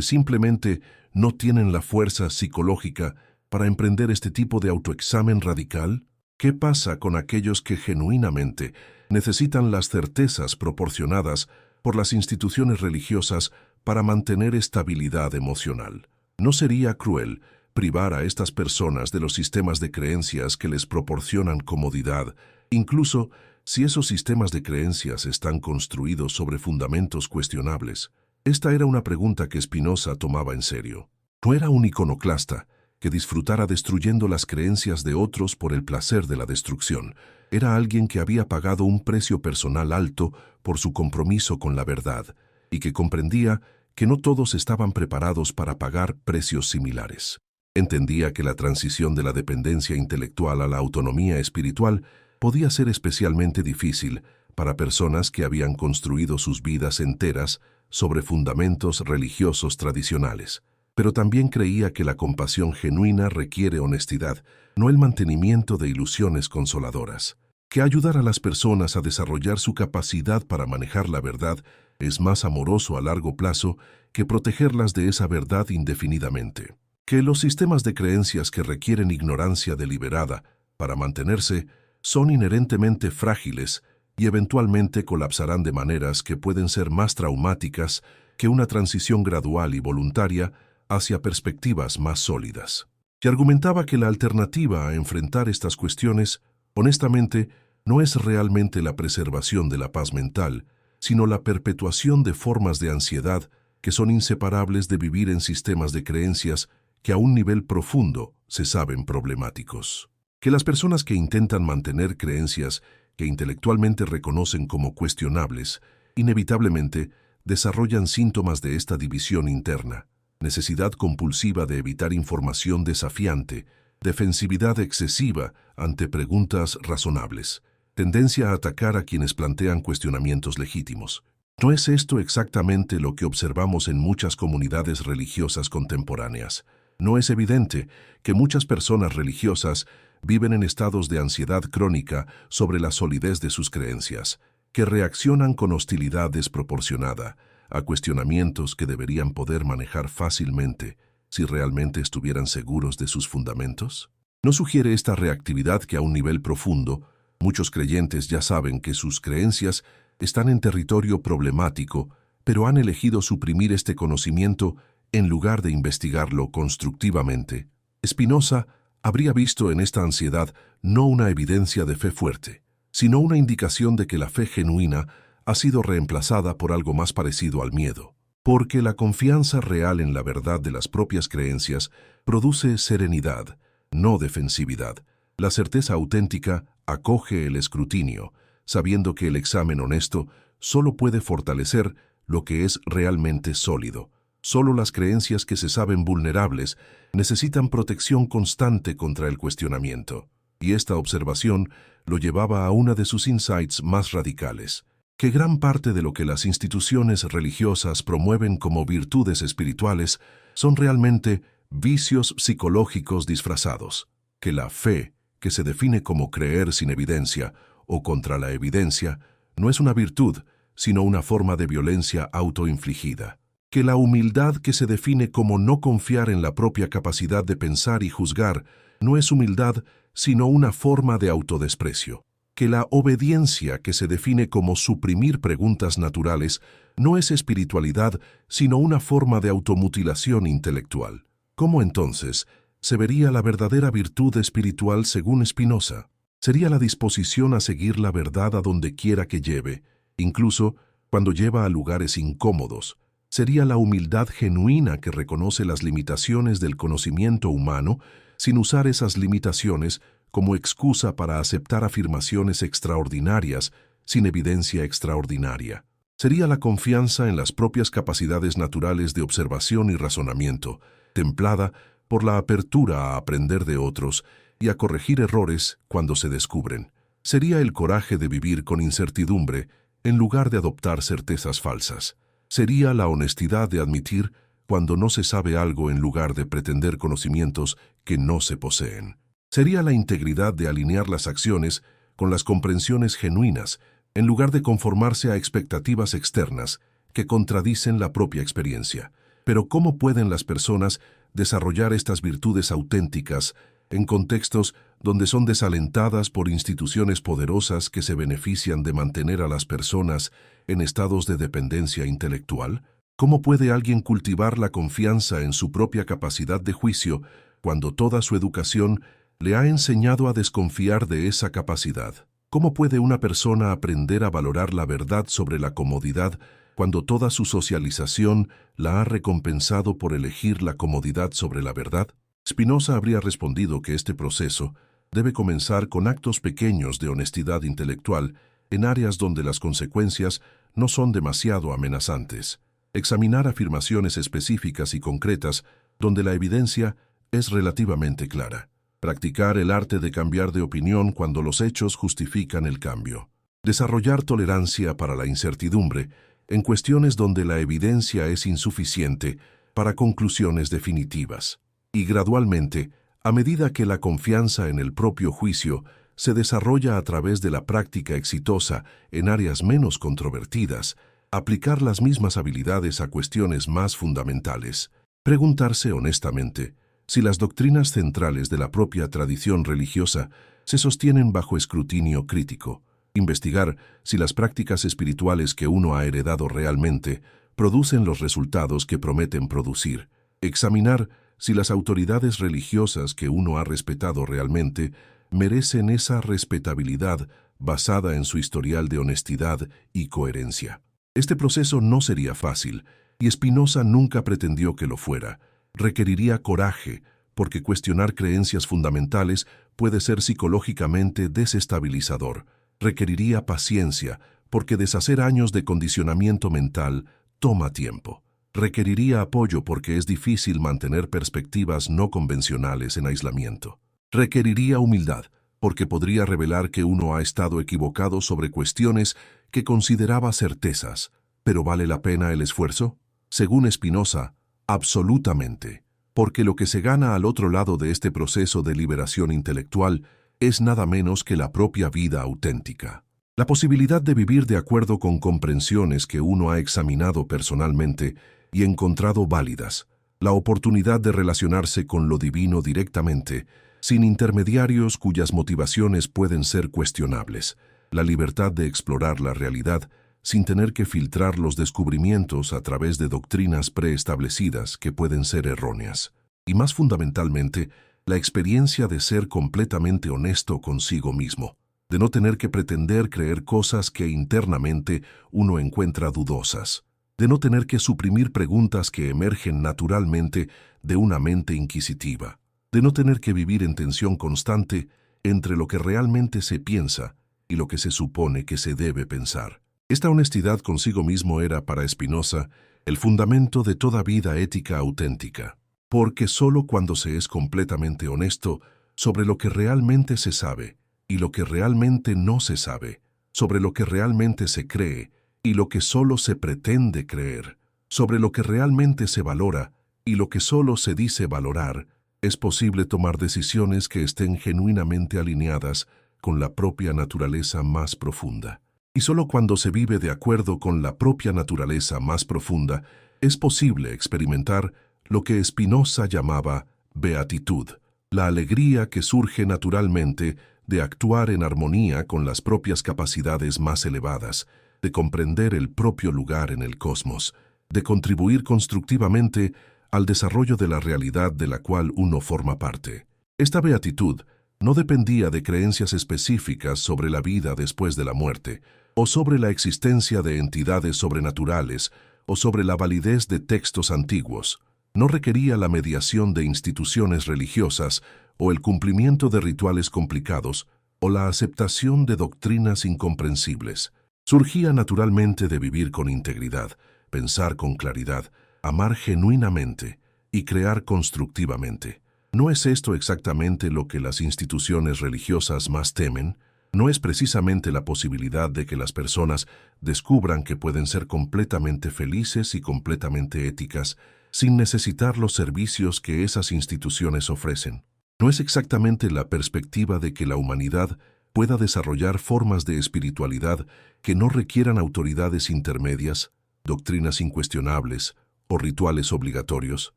simplemente no tienen la fuerza psicológica para emprender este tipo de autoexamen radical? ¿Qué pasa con aquellos que genuinamente necesitan las certezas proporcionadas por las instituciones religiosas para mantener estabilidad emocional? ¿No sería cruel privar a estas personas de los sistemas de creencias que les proporcionan comodidad, incluso si esos sistemas de creencias están construidos sobre fundamentos cuestionables? Esta era una pregunta que Spinoza tomaba en serio. No era un iconoclasta que disfrutara destruyendo las creencias de otros por el placer de la destrucción. Era alguien que había pagado un precio personal alto por su compromiso con la verdad y que comprendía que no todos estaban preparados para pagar precios similares. Entendía que la transición de la dependencia intelectual a la autonomía espiritual podía ser especialmente difícil para personas que habían construido sus vidas enteras sobre fundamentos religiosos tradicionales. Pero también creía que la compasión genuina requiere honestidad, no el mantenimiento de ilusiones consoladoras. Que ayudar a las personas a desarrollar su capacidad para manejar la verdad es más amoroso a largo plazo que protegerlas de esa verdad indefinidamente. Que los sistemas de creencias que requieren ignorancia deliberada para mantenerse son inherentemente frágiles y eventualmente colapsarán de maneras que pueden ser más traumáticas que una transición gradual y voluntaria hacia perspectivas más sólidas. que argumentaba que la alternativa a enfrentar estas cuestiones, honestamente, no es realmente la preservación de la paz mental, sino la perpetuación de formas de ansiedad que son inseparables de vivir en sistemas de creencias que a un nivel profundo se saben problemáticos. Que las personas que intentan mantener creencias que intelectualmente reconocen como cuestionables, inevitablemente desarrollan síntomas de esta división interna, necesidad compulsiva de evitar información desafiante, defensividad excesiva ante preguntas razonables, tendencia a atacar a quienes plantean cuestionamientos legítimos. ¿No es esto exactamente lo que observamos en muchas comunidades religiosas contemporáneas? ¿No es evidente que muchas personas religiosas viven en estados de ansiedad crónica sobre la solidez de sus creencias, que reaccionan con hostilidad desproporcionada a cuestionamientos que deberían poder manejar fácilmente si realmente estuvieran seguros de sus fundamentos? ¿No sugiere esta reactividad que a un nivel profundo, muchos creyentes ya saben que sus creencias están en territorio problemático, pero han elegido suprimir este conocimiento en lugar de investigarlo constructivamente? Spinoza habría visto en esta ansiedad no una evidencia de fe fuerte, sino una indicación de que la fe genuina ha sido reemplazada por algo más parecido al miedo. Porque la confianza real en la verdad de las propias creencias produce serenidad, no defensividad. La certeza auténtica acoge el escrutinio, sabiendo que el examen honesto solo puede fortalecer lo que es realmente sólido. Solo las creencias que se saben vulnerables necesitan protección constante contra el cuestionamiento. Y esta observación lo llevaba a una de sus insights más radicales, que gran parte de lo que las instituciones religiosas promueven como virtudes espirituales son realmente vicios psicológicos disfrazados, que la fe, que se define como creer sin evidencia o contra la evidencia, no es una virtud, sino una forma de violencia autoinfligida. Que la humildad, que se define como no confiar en la propia capacidad de pensar y juzgar, no es humildad, sino una forma de autodesprecio. Que la obediencia, que se define como suprimir preguntas naturales, no es espiritualidad, sino una forma de automutilación intelectual. ¿Cómo entonces se vería la verdadera virtud espiritual según Spinoza? Sería la disposición a seguir la verdad a donde quiera que lleve, incluso cuando lleva a lugares incómodos. Sería la humildad genuina que reconoce las limitaciones del conocimiento humano sin usar esas limitaciones como excusa para aceptar afirmaciones extraordinarias sin evidencia extraordinaria. Sería la confianza en las propias capacidades naturales de observación y razonamiento, templada por la apertura a aprender de otros y a corregir errores cuando se descubren. Sería el coraje de vivir con incertidumbre en lugar de adoptar certezas falsas. Sería la honestidad de admitir cuando no se sabe algo en lugar de pretender conocimientos que no se poseen. Sería la integridad de alinear las acciones con las comprensiones genuinas, en lugar de conformarse a expectativas externas que contradicen la propia experiencia. Pero ¿cómo pueden las personas desarrollar estas virtudes auténticas en contextos donde son desalentadas por instituciones poderosas que se benefician de mantener a las personas en estados de dependencia intelectual? ¿Cómo puede alguien cultivar la confianza en su propia capacidad de juicio cuando toda su educación le ha enseñado a desconfiar de esa capacidad? ¿Cómo puede una persona aprender a valorar la verdad sobre la comodidad cuando toda su socialización la ha recompensado por elegir la comodidad sobre la verdad? Spinoza habría respondido que este proceso debe comenzar con actos pequeños de honestidad intelectual en áreas donde las consecuencias no son demasiado amenazantes. Examinar afirmaciones específicas y concretas donde la evidencia es relativamente clara. Practicar el arte de cambiar de opinión cuando los hechos justifican el cambio. Desarrollar tolerancia para la incertidumbre en cuestiones donde la evidencia es insuficiente para conclusiones definitivas. Y gradualmente, a medida que la confianza en el propio juicio se desarrolla a través de la práctica exitosa en áreas menos controvertidas, aplicar las mismas habilidades a cuestiones más fundamentales. Preguntarse honestamente si las doctrinas centrales de la propia tradición religiosa se sostienen bajo escrutinio crítico. Investigar si las prácticas espirituales que uno ha heredado realmente producen los resultados que prometen producir. Examinar si las autoridades religiosas que uno ha respetado realmente merecen esa respetabilidad basada en su historial de honestidad y coherencia. Este proceso no sería fácil, y Spinoza nunca pretendió que lo fuera. Requeriría coraje, porque cuestionar creencias fundamentales puede ser psicológicamente desestabilizador. Requeriría paciencia, porque deshacer años de condicionamiento mental toma tiempo. Requeriría apoyo porque es difícil mantener perspectivas no convencionales en aislamiento. Requeriría humildad, porque podría revelar que uno ha estado equivocado sobre cuestiones que consideraba certezas. ¿Pero vale la pena el esfuerzo? Según Spinoza, absolutamente, porque lo que se gana al otro lado de este proceso de liberación intelectual es nada menos que la propia vida auténtica. La posibilidad de vivir de acuerdo con comprensiones que uno ha examinado personalmente y encontrado válidas, la oportunidad de relacionarse con lo divino directamente, sin intermediarios cuyas motivaciones pueden ser cuestionables, la libertad de explorar la realidad sin tener que filtrar los descubrimientos a través de doctrinas preestablecidas que pueden ser erróneas, y más fundamentalmente, la experiencia de ser completamente honesto consigo mismo, de no tener que pretender creer cosas que internamente uno encuentra dudosas, de no tener que suprimir preguntas que emergen naturalmente de una mente inquisitiva, de no tener que vivir en tensión constante entre lo que realmente se piensa y lo que se supone que se debe pensar. Esta honestidad consigo mismo era, para Spinoza, el fundamento de toda vida ética auténtica, porque sólo cuando se es completamente honesto sobre lo que realmente se sabe y lo que realmente no se sabe, sobre lo que realmente se cree y lo que solo se pretende creer, sobre lo que realmente se valora y lo que solo se dice valorar, es posible tomar decisiones que estén genuinamente alineadas con la propia naturaleza más profunda. Y solo cuando se vive de acuerdo con la propia naturaleza más profunda es posible experimentar lo que Spinoza llamaba beatitud, la alegría que surge naturalmente de actuar en armonía con las propias capacidades más elevadas, de comprender el propio lugar en el cosmos, de contribuir constructivamente al desarrollo de la realidad de la cual uno forma parte. Esta beatitud no dependía de creencias específicas sobre la vida después de la muerte, o sobre la existencia de entidades sobrenaturales, o sobre la validez de textos antiguos. No requería la mediación de instituciones religiosas, o el cumplimiento de rituales complicados, o la aceptación de doctrinas incomprensibles. Surgía naturalmente de vivir con integridad, pensar con claridad, amar genuinamente y crear constructivamente. ¿No es esto exactamente lo que las instituciones religiosas más temen? ¿No es precisamente la posibilidad de que las personas descubran que pueden ser completamente felices y completamente éticas sin necesitar los servicios que esas instituciones ofrecen? ¿No es exactamente la perspectiva de que la humanidad pueda desarrollar formas de espiritualidad que no requieran autoridades intermedias, doctrinas incuestionables o rituales obligatorios?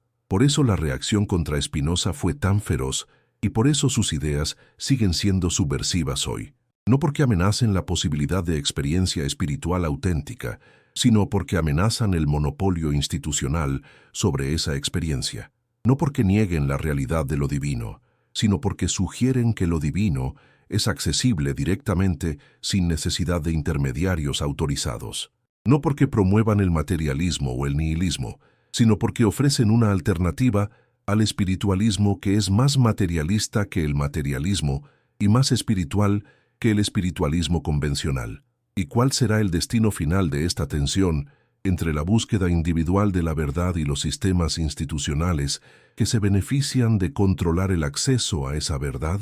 Por eso la reacción contra Spinoza fue tan feroz y por eso sus ideas siguen siendo subversivas hoy. No porque amenacen la posibilidad de experiencia espiritual auténtica, sino porque amenazan el monopolio institucional sobre esa experiencia. No porque nieguen la realidad de lo divino, sino porque sugieren que lo divino es accesible directamente sin necesidad de intermediarios autorizados. No porque promuevan el materialismo o el nihilismo, sino porque ofrecen una alternativa al espiritualismo que es más materialista que el materialismo y más espiritual que el espiritualismo convencional. ¿Y cuál será el destino final de esta tensión entre la búsqueda individual de la verdad y los sistemas institucionales que se benefician de controlar el acceso a esa verdad?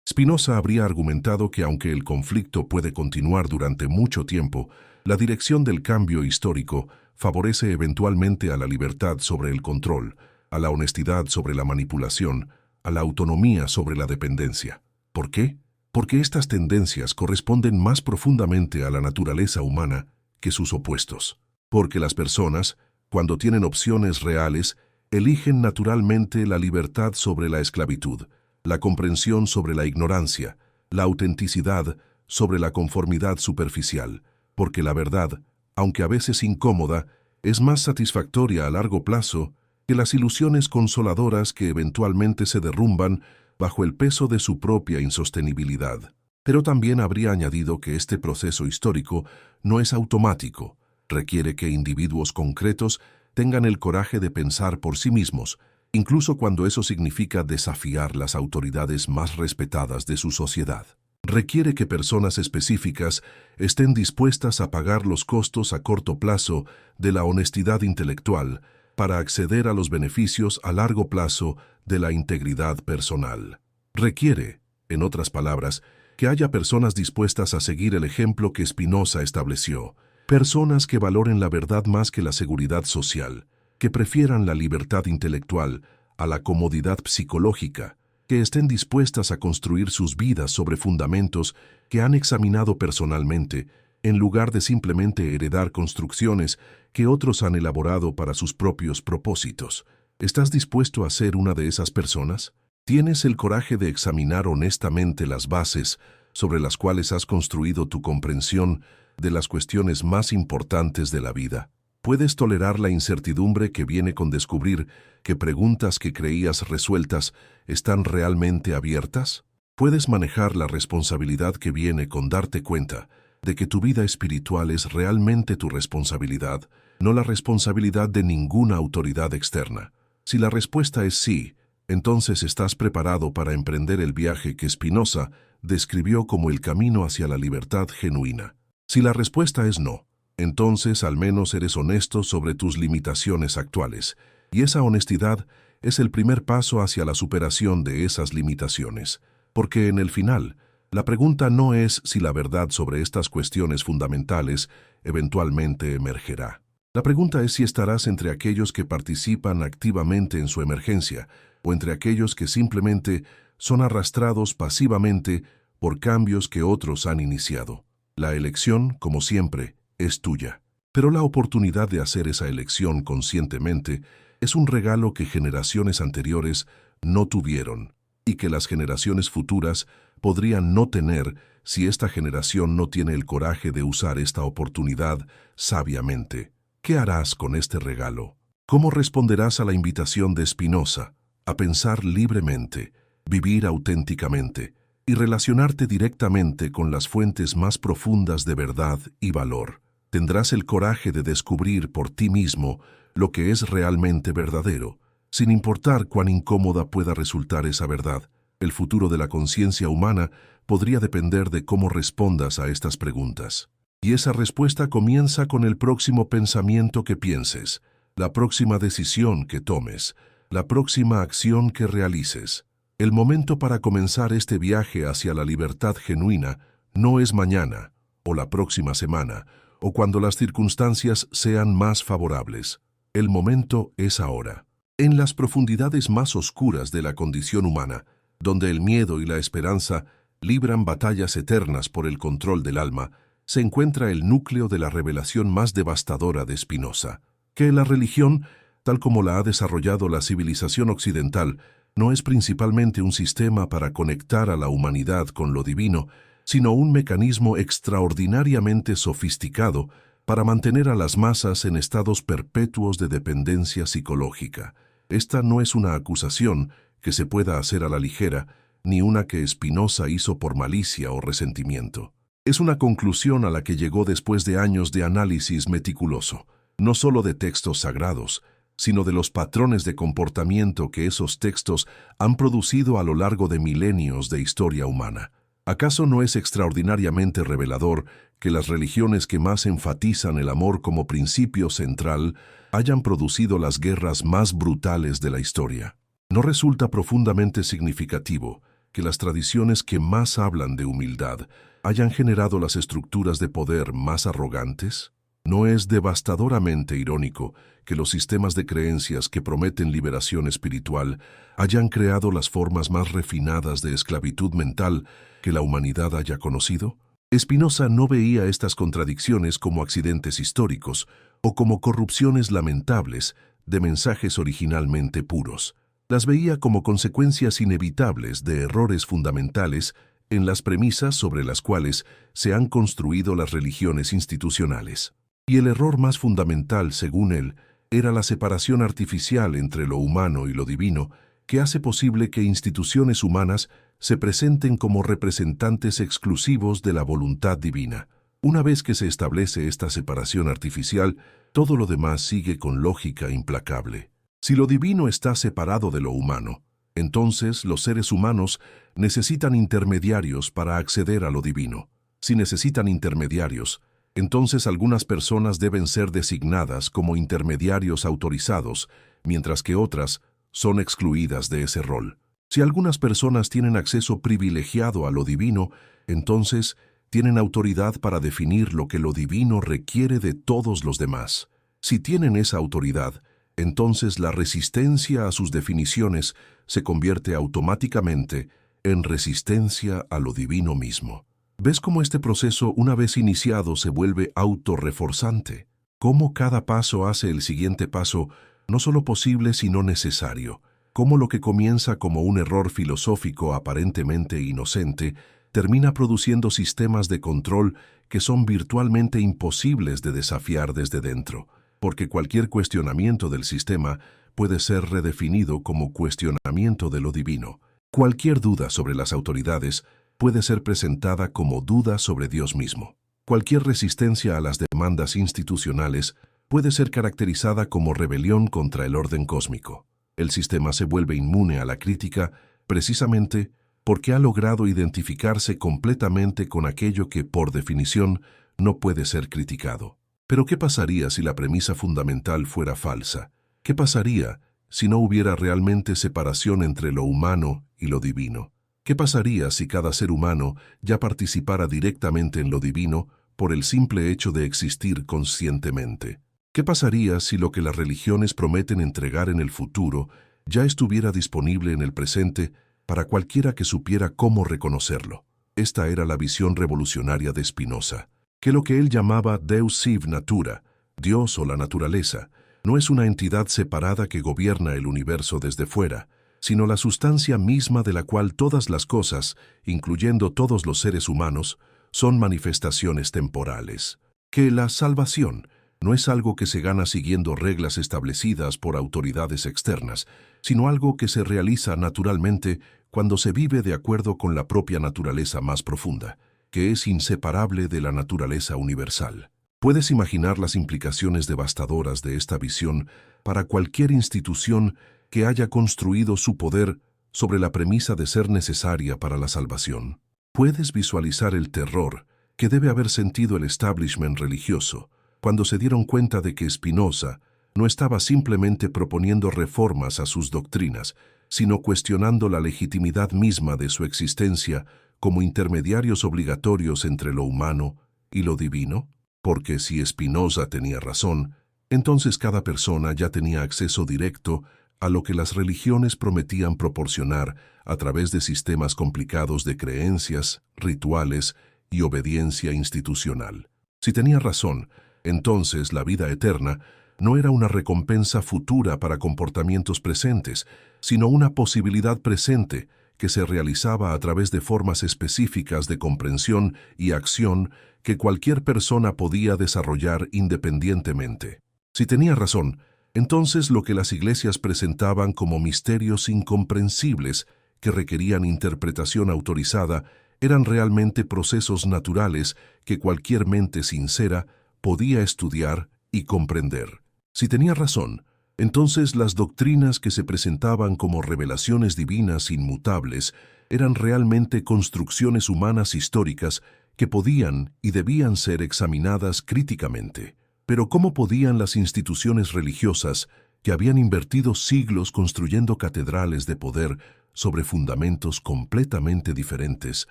Spinoza habría argumentado que aunque el conflicto puede continuar durante mucho tiempo, la dirección del cambio histórico favorece eventualmente a la libertad sobre el control, a la honestidad sobre la manipulación, a la autonomía sobre la dependencia. ¿Por qué? Porque estas tendencias corresponden más profundamente a la naturaleza humana que sus opuestos. Porque las personas, cuando tienen opciones reales, eligen naturalmente la libertad sobre la esclavitud, la comprensión sobre la ignorancia, la autenticidad sobre la conformidad superficial, porque la verdad, aunque a veces incómoda, es más satisfactoria a largo plazo que las ilusiones consoladoras que eventualmente se derrumban bajo el peso de su propia insostenibilidad. Pero también habría añadido que este proceso histórico no es automático, requiere que individuos concretos tengan el coraje de pensar por sí mismos, incluso cuando eso significa desafiar las autoridades más respetadas de su sociedad. Requiere que personas específicas estén dispuestas a pagar los costos a corto plazo de la honestidad intelectual para acceder a los beneficios a largo plazo de la integridad personal. Requiere, en otras palabras, que haya personas dispuestas a seguir el ejemplo que Spinoza estableció, personas que valoren la verdad más que la seguridad social, que prefieran la libertad intelectual a la comodidad psicológica, que estén dispuestas a construir sus vidas sobre fundamentos que han examinado personalmente, en lugar de simplemente heredar construcciones que otros han elaborado para sus propios propósitos. ¿Estás dispuesto a ser una de esas personas? ¿Tienes el coraje de examinar honestamente las bases sobre las cuales has construido tu comprensión de las cuestiones más importantes de la vida? ¿Puedes tolerar la incertidumbre que viene con descubrir que preguntas que creías resueltas están realmente abiertas? ¿Puedes manejar la responsabilidad que viene con darte cuenta de que tu vida espiritual es realmente tu responsabilidad, no la responsabilidad de ninguna autoridad externa? Si la respuesta es sí, entonces estás preparado para emprender el viaje que Spinoza describió como el camino hacia la libertad genuina. Si la respuesta es no, entonces al menos eres honesto sobre tus limitaciones actuales, y esa honestidad es el primer paso hacia la superación de esas limitaciones, porque en el final, la pregunta no es si la verdad sobre estas cuestiones fundamentales eventualmente emergerá. La pregunta es si estarás entre aquellos que participan activamente en su emergencia, o entre aquellos que simplemente son arrastrados pasivamente por cambios que otros han iniciado. La elección, como siempre, es tuya. Pero la oportunidad de hacer esa elección conscientemente es un regalo que generaciones anteriores no tuvieron y que las generaciones futuras podrían no tener si esta generación no tiene el coraje de usar esta oportunidad sabiamente. ¿Qué harás con este regalo? ¿Cómo responderás a la invitación de Spinoza a pensar libremente, vivir auténticamente y relacionarte directamente con las fuentes más profundas de verdad y valor? Tendrás el coraje de descubrir por ti mismo lo que es realmente verdadero, sin importar cuán incómoda pueda resultar esa verdad. El futuro de la conciencia humana podría depender de cómo respondas a estas preguntas. Y esa respuesta comienza con el próximo pensamiento que pienses, la próxima decisión que tomes, la próxima acción que realices. El momento para comenzar este viaje hacia la libertad genuina no es mañana, o la próxima semana, o cuando las circunstancias sean más favorables. El momento es ahora. En las profundidades más oscuras de la condición humana, donde el miedo y la esperanza libran batallas eternas por el control del alma, se encuentra el núcleo de la revelación más devastadora de Spinoza, que la religión, tal como la ha desarrollado la civilización occidental, no es principalmente un sistema para conectar a la humanidad con lo divino, sino un mecanismo extraordinariamente sofisticado para mantener a las masas en estados perpetuos de dependencia psicológica. Esta no es una acusación que se pueda hacer a la ligera, ni una que Spinoza hizo por malicia o resentimiento. Es una conclusión a la que llegó después de años de análisis meticuloso, no solo de textos sagrados, sino de los patrones de comportamiento que esos textos han producido a lo largo de milenios de historia humana. ¿Acaso no es extraordinariamente revelador que las religiones que más enfatizan el amor como principio central hayan producido las guerras más brutales de la historia? ¿No resulta profundamente significativo que las tradiciones que más hablan de humildad hayan generado las estructuras de poder más arrogantes? ¿No es devastadoramente irónico que los sistemas de creencias que prometen liberación espiritual hayan creado las formas más refinadas de esclavitud mental que la humanidad haya conocido? Spinoza no veía estas contradicciones como accidentes históricos o como corrupciones lamentables de mensajes originalmente puros. Las veía como consecuencias inevitables de errores fundamentales en las premisas sobre las cuales se han construido las religiones institucionales. Y el error más fundamental, según él, Era la separación artificial entre lo humano y lo divino que hace posible que instituciones humanas se presenten como representantes exclusivos de la voluntad divina. Una vez que se establece esta separación artificial, todo lo demás sigue con lógica implacable. Si lo divino está separado de lo humano, entonces los seres humanos necesitan intermediarios para acceder a lo divino. Si necesitan intermediarios, entonces algunas personas deben ser designadas como intermediarios autorizados, mientras que otras son excluidas de ese rol. Si algunas personas tienen acceso privilegiado a lo divino, entonces tienen autoridad para definir lo que lo divino requiere de todos los demás. Si tienen esa autoridad, entonces la resistencia a sus definiciones se convierte automáticamente en resistencia a lo divino mismo. ¿Ves cómo este proceso, una vez iniciado, se vuelve autorreforzante? Cómo cada paso hace el siguiente paso no solo posible, sino necesario. Cómo lo que comienza como un error filosófico aparentemente inocente termina produciendo sistemas de control que son virtualmente imposibles de desafiar desde dentro, porque cualquier cuestionamiento del sistema puede ser redefinido como cuestionamiento de lo divino. Cualquier duda sobre las autoridades puede ser presentada como duda sobre Dios mismo. Cualquier resistencia a las demandas institucionales puede ser caracterizada como rebelión contra el orden cósmico. El sistema se vuelve inmune a la crítica precisamente porque ha logrado identificarse completamente con aquello que, por definición, no puede ser criticado. Pero ¿qué pasaría si la premisa fundamental fuera falsa? ¿Qué pasaría si no hubiera realmente separación entre lo humano y lo divino? ¿Qué pasaría si cada ser humano ya participara directamente en lo divino por el simple hecho de existir conscientemente? ¿Qué pasaría si lo que las religiones prometen entregar en el futuro ya estuviera disponible en el presente para cualquiera que supiera cómo reconocerlo? Esta era la visión revolucionaria de Spinoza, que lo que él llamaba Deus sive natura, Dios o la naturaleza, no es una entidad separada que gobierna el universo desde fuera, sino la sustancia misma de la cual todas las cosas, incluyendo todos los seres humanos, son manifestaciones temporales. Que la salvación no es algo que se gana siguiendo reglas establecidas por autoridades externas, sino algo que se realiza naturalmente cuando se vive de acuerdo con la propia naturaleza más profunda, que es inseparable de la naturaleza universal. Puedes imaginar las implicaciones devastadoras de esta visión para cualquier institución que haya construido su poder sobre la premisa de ser necesaria para la salvación. Puedes visualizar el terror que debe haber sentido el establishment religioso cuando se dieron cuenta de que Spinoza no estaba simplemente proponiendo reformas a sus doctrinas, sino cuestionando la legitimidad misma de su existencia como intermediarios obligatorios entre lo humano y lo divino. Porque si Spinoza tenía razón, entonces cada persona ya tenía acceso directo a lo que las religiones prometían proporcionar a través de sistemas complicados de creencias, rituales y obediencia institucional. Si tenía razón, entonces la vida eterna no era una recompensa futura para comportamientos presentes, sino una posibilidad presente que se realizaba a través de formas específicas de comprensión y acción que cualquier persona podía desarrollar independientemente. Si tenía razón, entonces lo que las iglesias presentaban como misterios incomprensibles que requerían interpretación autorizada eran realmente procesos naturales que cualquier mente sincera podía estudiar y comprender. Si tenía razón, entonces las doctrinas que se presentaban como revelaciones divinas inmutables eran realmente construcciones humanas históricas que podían y debían ser examinadas críticamente. Pero ¿cómo podían las instituciones religiosas, que habían invertido siglos construyendo catedrales de poder sobre fundamentos completamente diferentes,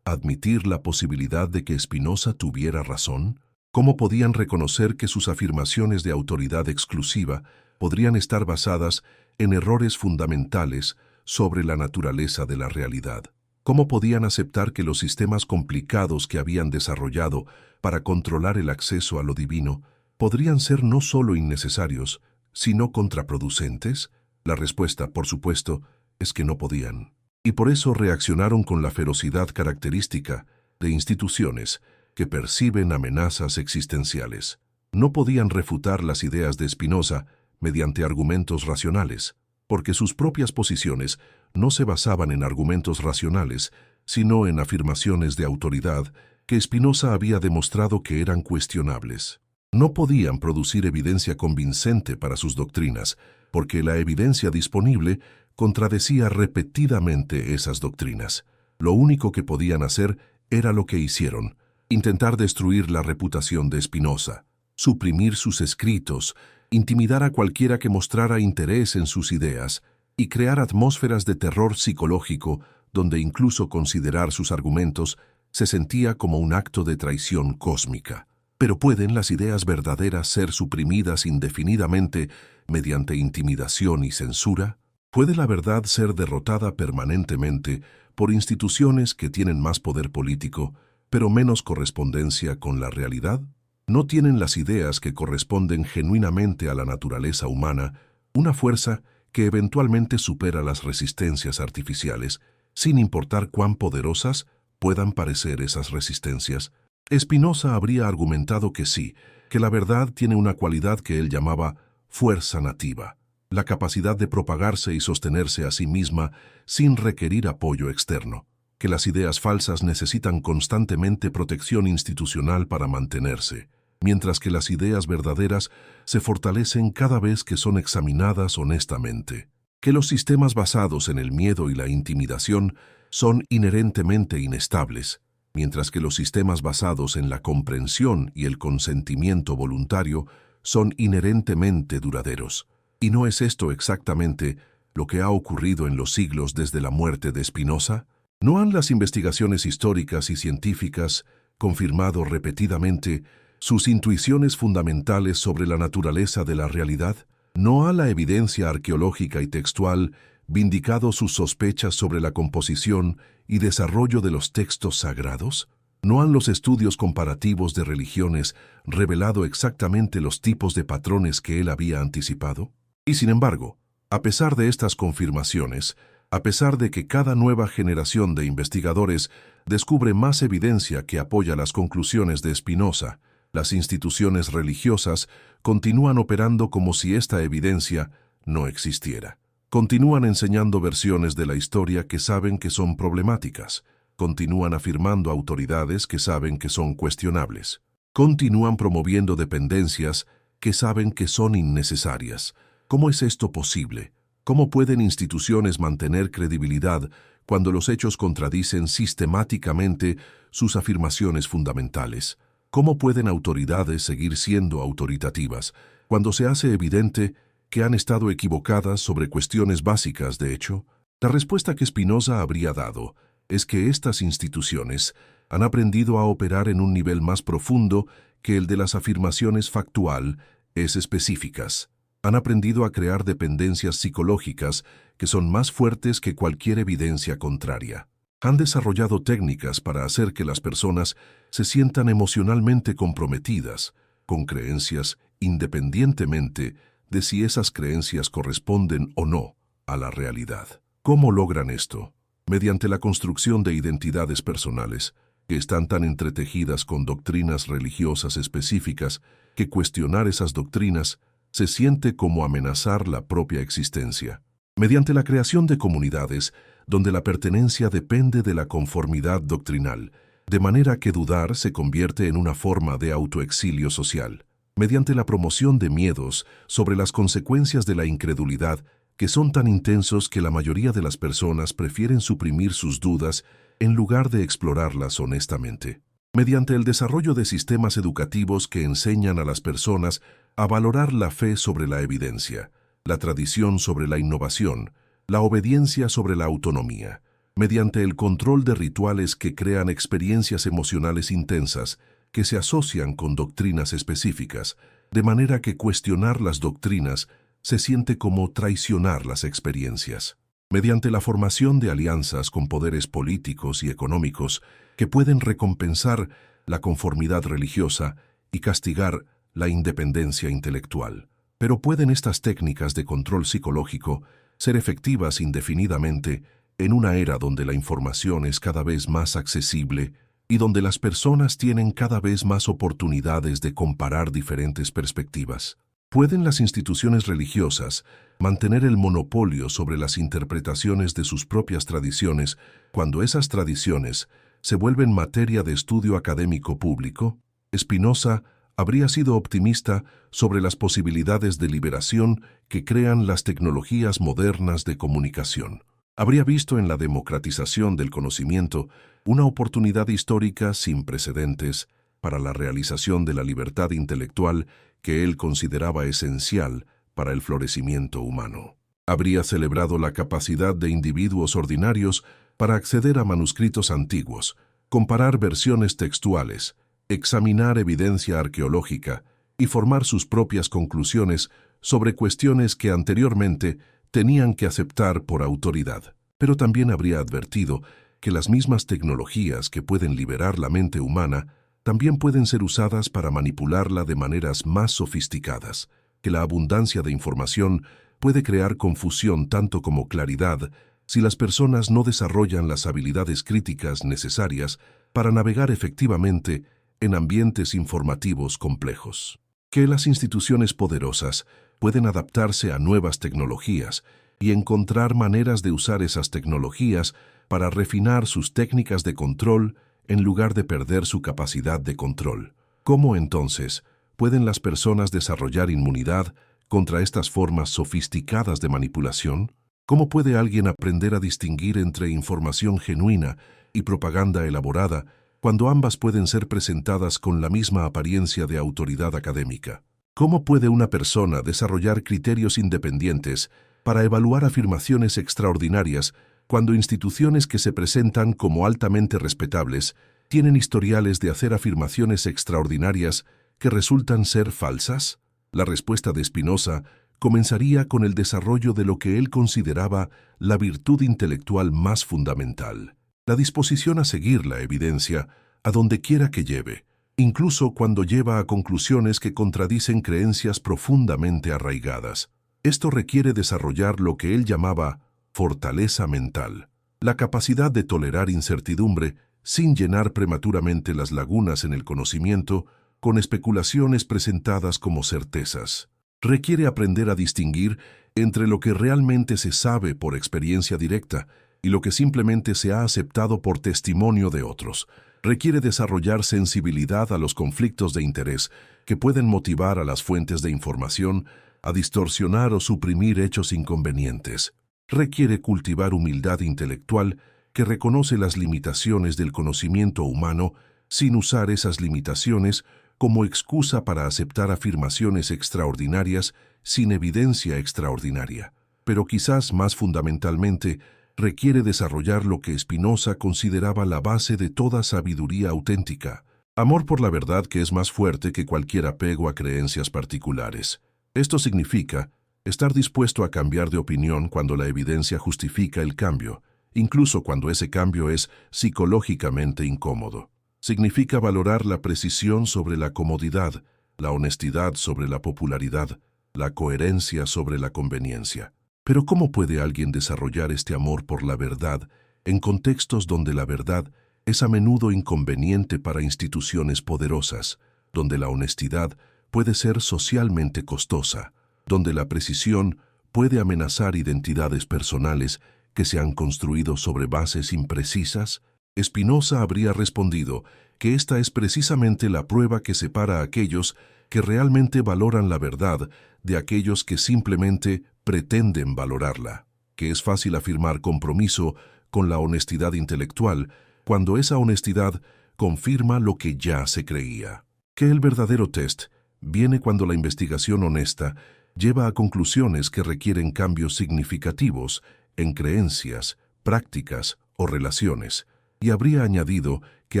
admitir la posibilidad de que Spinoza tuviera razón? ¿Cómo podían reconocer que sus afirmaciones de autoridad exclusiva podrían estar basadas en errores fundamentales sobre la naturaleza de la realidad? ¿Cómo podían aceptar que los sistemas complicados que habían desarrollado para controlar el acceso a lo divino podrían ser no solo innecesarios, sino contraproducentes? La respuesta, por supuesto, es que no podían. Y por eso reaccionaron con la ferocidad característica de instituciones que perciben amenazas existenciales. No podían refutar las ideas de Spinoza, mediante argumentos racionales, porque sus propias posiciones no se basaban en argumentos racionales, sino en afirmaciones de autoridad que Spinoza había demostrado que eran cuestionables. No podían producir evidencia convincente para sus doctrinas, porque la evidencia disponible contradecía repetidamente esas doctrinas. Lo único que podían hacer era lo que hicieron: intentar destruir la reputación de Spinoza, suprimir sus escritos, intimidar a cualquiera que mostrara interés en sus ideas y crear atmósferas de terror psicológico donde incluso considerar sus argumentos se sentía como un acto de traición cósmica. Pero ¿pueden las ideas verdaderas ser suprimidas indefinidamente mediante intimidación y censura? ¿Puede la verdad ser derrotada permanentemente por instituciones que tienen más poder político, pero menos correspondencia con la realidad? ¿No tienen las ideas que corresponden genuinamente a la naturaleza humana una fuerza que eventualmente supera las resistencias artificiales, sin importar cuán poderosas puedan parecer esas resistencias? Spinoza habría argumentado que sí, que la verdad tiene una cualidad que él llamaba fuerza nativa, la capacidad de propagarse y sostenerse a sí misma sin requerir apoyo externo, que las ideas falsas necesitan constantemente protección institucional para mantenerse, mientras que las ideas verdaderas se fortalecen cada vez que son examinadas honestamente, que los sistemas basados en el miedo y la intimidación son inherentemente inestables, mientras que los sistemas basados en la comprensión y el consentimiento voluntario son inherentemente duraderos. ¿Y no es esto exactamente lo que ha ocurrido en los siglos desde la muerte de Spinoza? ¿No han las investigaciones históricas y científicas confirmado repetidamente sus intuiciones fundamentales sobre la naturaleza de la realidad? ¿No ha la evidencia arqueológica y textual vindicado sus sospechas sobre la composición y desarrollo de los textos sagrados? ¿No han los estudios comparativos de religiones revelado exactamente los tipos de patrones que él había anticipado? Y sin embargo, a pesar de estas confirmaciones, a pesar de que cada nueva generación de investigadores descubre más evidencia que apoya las conclusiones de Spinoza, las instituciones religiosas continúan operando como si esta evidencia no existiera. Continúan enseñando versiones de la historia que saben que son problemáticas. Continúan afirmando autoridades que saben que son cuestionables. Continúan promoviendo dependencias que saben que son innecesarias. ¿Cómo es esto posible? ¿Cómo pueden instituciones mantener credibilidad cuando los hechos contradicen sistemáticamente sus afirmaciones fundamentales? ¿Cómo pueden autoridades seguir siendo autoritativas cuando se hace evidente que han estado equivocadas sobre cuestiones básicas de hecho? La respuesta que Spinoza habría dado es que estas instituciones han aprendido a operar en un nivel más profundo que el de las afirmaciones factual es específicas. Han aprendido a crear dependencias psicológicas que son más fuertes que cualquier evidencia contraria. Han desarrollado técnicas para hacer que las personas se sientan emocionalmente comprometidas con creencias independientemente de si esas creencias corresponden o no a la realidad. ¿Cómo logran esto? Mediante la construcción de identidades personales que están tan entretejidas con doctrinas religiosas específicas que cuestionar esas doctrinas se siente como amenazar la propia existencia. Mediante la creación de comunidades donde la pertenencia depende de la conformidad doctrinal, de manera que dudar se convierte en una forma de autoexilio social. Mediante la promoción de miedos sobre las consecuencias de la incredulidad que son tan intensos que la mayoría de las personas prefieren suprimir sus dudas en lugar de explorarlas honestamente. Mediante el desarrollo de sistemas educativos que enseñan a las personas a valorar la fe sobre la evidencia, la tradición sobre la innovación, la obediencia sobre la autonomía, mediante el control de rituales que crean experiencias emocionales intensas que se asocian con doctrinas específicas, de manera que cuestionar las doctrinas se siente como traicionar las experiencias. Mediante la formación de alianzas con poderes políticos y económicos que pueden recompensar la conformidad religiosa y castigar la independencia intelectual. Pero ¿pueden estas técnicas de control psicológico ser efectivas indefinidamente en una era donde la información es cada vez más accesible y donde las personas tienen cada vez más oportunidades de comparar diferentes perspectivas? ¿Pueden las instituciones religiosas mantener el monopolio sobre las interpretaciones de sus propias tradiciones cuando esas tradiciones se vuelven materia de estudio académico público? Spinoza habría sido optimista sobre las posibilidades de liberación que crean las tecnologías modernas de comunicación. Habría visto en la democratización del conocimiento una oportunidad histórica sin precedentes para la realización de la libertad intelectual que él consideraba esencial para el florecimiento humano. Habría celebrado la capacidad de individuos ordinarios para acceder a manuscritos antiguos, comparar versiones textuales, examinar evidencia arqueológica y formar sus propias conclusiones sobre cuestiones que anteriormente tenían que aceptar por autoridad. Pero también habría advertido que las mismas tecnologías que pueden liberar la mente humana también pueden ser usadas para manipularla de maneras más sofisticadas, que la abundancia de información puede crear confusión tanto como claridad si las personas no desarrollan las habilidades críticas necesarias para navegar efectivamente en ambientes informativos complejos. Que las instituciones poderosas pueden adaptarse a nuevas tecnologías y encontrar maneras de usar esas tecnologías para refinar sus técnicas de control en lugar de perder su capacidad de control. ¿Cómo entonces pueden las personas desarrollar inmunidad contra estas formas sofisticadas de manipulación? ¿Cómo puede alguien aprender a distinguir entre información genuina y propaganda elaborada cuando ambas pueden ser presentadas con la misma apariencia de autoridad académica? ¿Cómo puede una persona desarrollar criterios independientes para evaluar afirmaciones extraordinarias cuando instituciones que se presentan como altamente respetables tienen historiales de hacer afirmaciones extraordinarias que resultan ser falsas? La respuesta de Spinoza comenzaría con el desarrollo de lo que él consideraba la virtud intelectual más fundamental, la disposición a seguir la evidencia a donde quiera que lleve, incluso cuando lleva a conclusiones que contradicen creencias profundamente arraigadas. Esto requiere desarrollar lo que él llamaba fortaleza mental, la capacidad de tolerar incertidumbre sin llenar prematuramente las lagunas en el conocimiento con especulaciones presentadas como certezas. Requiere aprender a distinguir entre lo que realmente se sabe por experiencia directa y lo que simplemente se ha aceptado por testimonio de otros. Requiere desarrollar sensibilidad a los conflictos de interés que pueden motivar a las fuentes de información a distorsionar o suprimir hechos inconvenientes. Requiere cultivar humildad intelectual que reconoce las limitaciones del conocimiento humano sin usar esas limitaciones como excusa para aceptar afirmaciones extraordinarias sin evidencia extraordinaria. Pero quizás más fundamentalmente, requiere desarrollar lo que Spinoza consideraba la base de toda sabiduría auténtica, amor por la verdad que es más fuerte que cualquier apego a creencias particulares. Esto significa estar dispuesto a cambiar de opinión cuando la evidencia justifica el cambio, incluso cuando ese cambio es psicológicamente incómodo. Significa valorar la precisión sobre la comodidad, la honestidad sobre la popularidad, la coherencia sobre la conveniencia. Pero ¿cómo puede alguien desarrollar este amor por la verdad en contextos donde la verdad es a menudo inconveniente para instituciones poderosas, donde la honestidad puede ser socialmente costosa, donde la precisión puede amenazar identidades personales que se han construido sobre bases imprecisas? Spinoza habría respondido que esta es precisamente la prueba que separa a aquellos que realmente valoran la verdad de aquellos que simplemente pretenden valorarla, que es fácil afirmar compromiso con la honestidad intelectual cuando esa honestidad confirma lo que ya se creía. Que el verdadero test viene cuando la investigación honesta lleva a conclusiones que requieren cambios significativos en creencias, prácticas o relaciones, y habría añadido que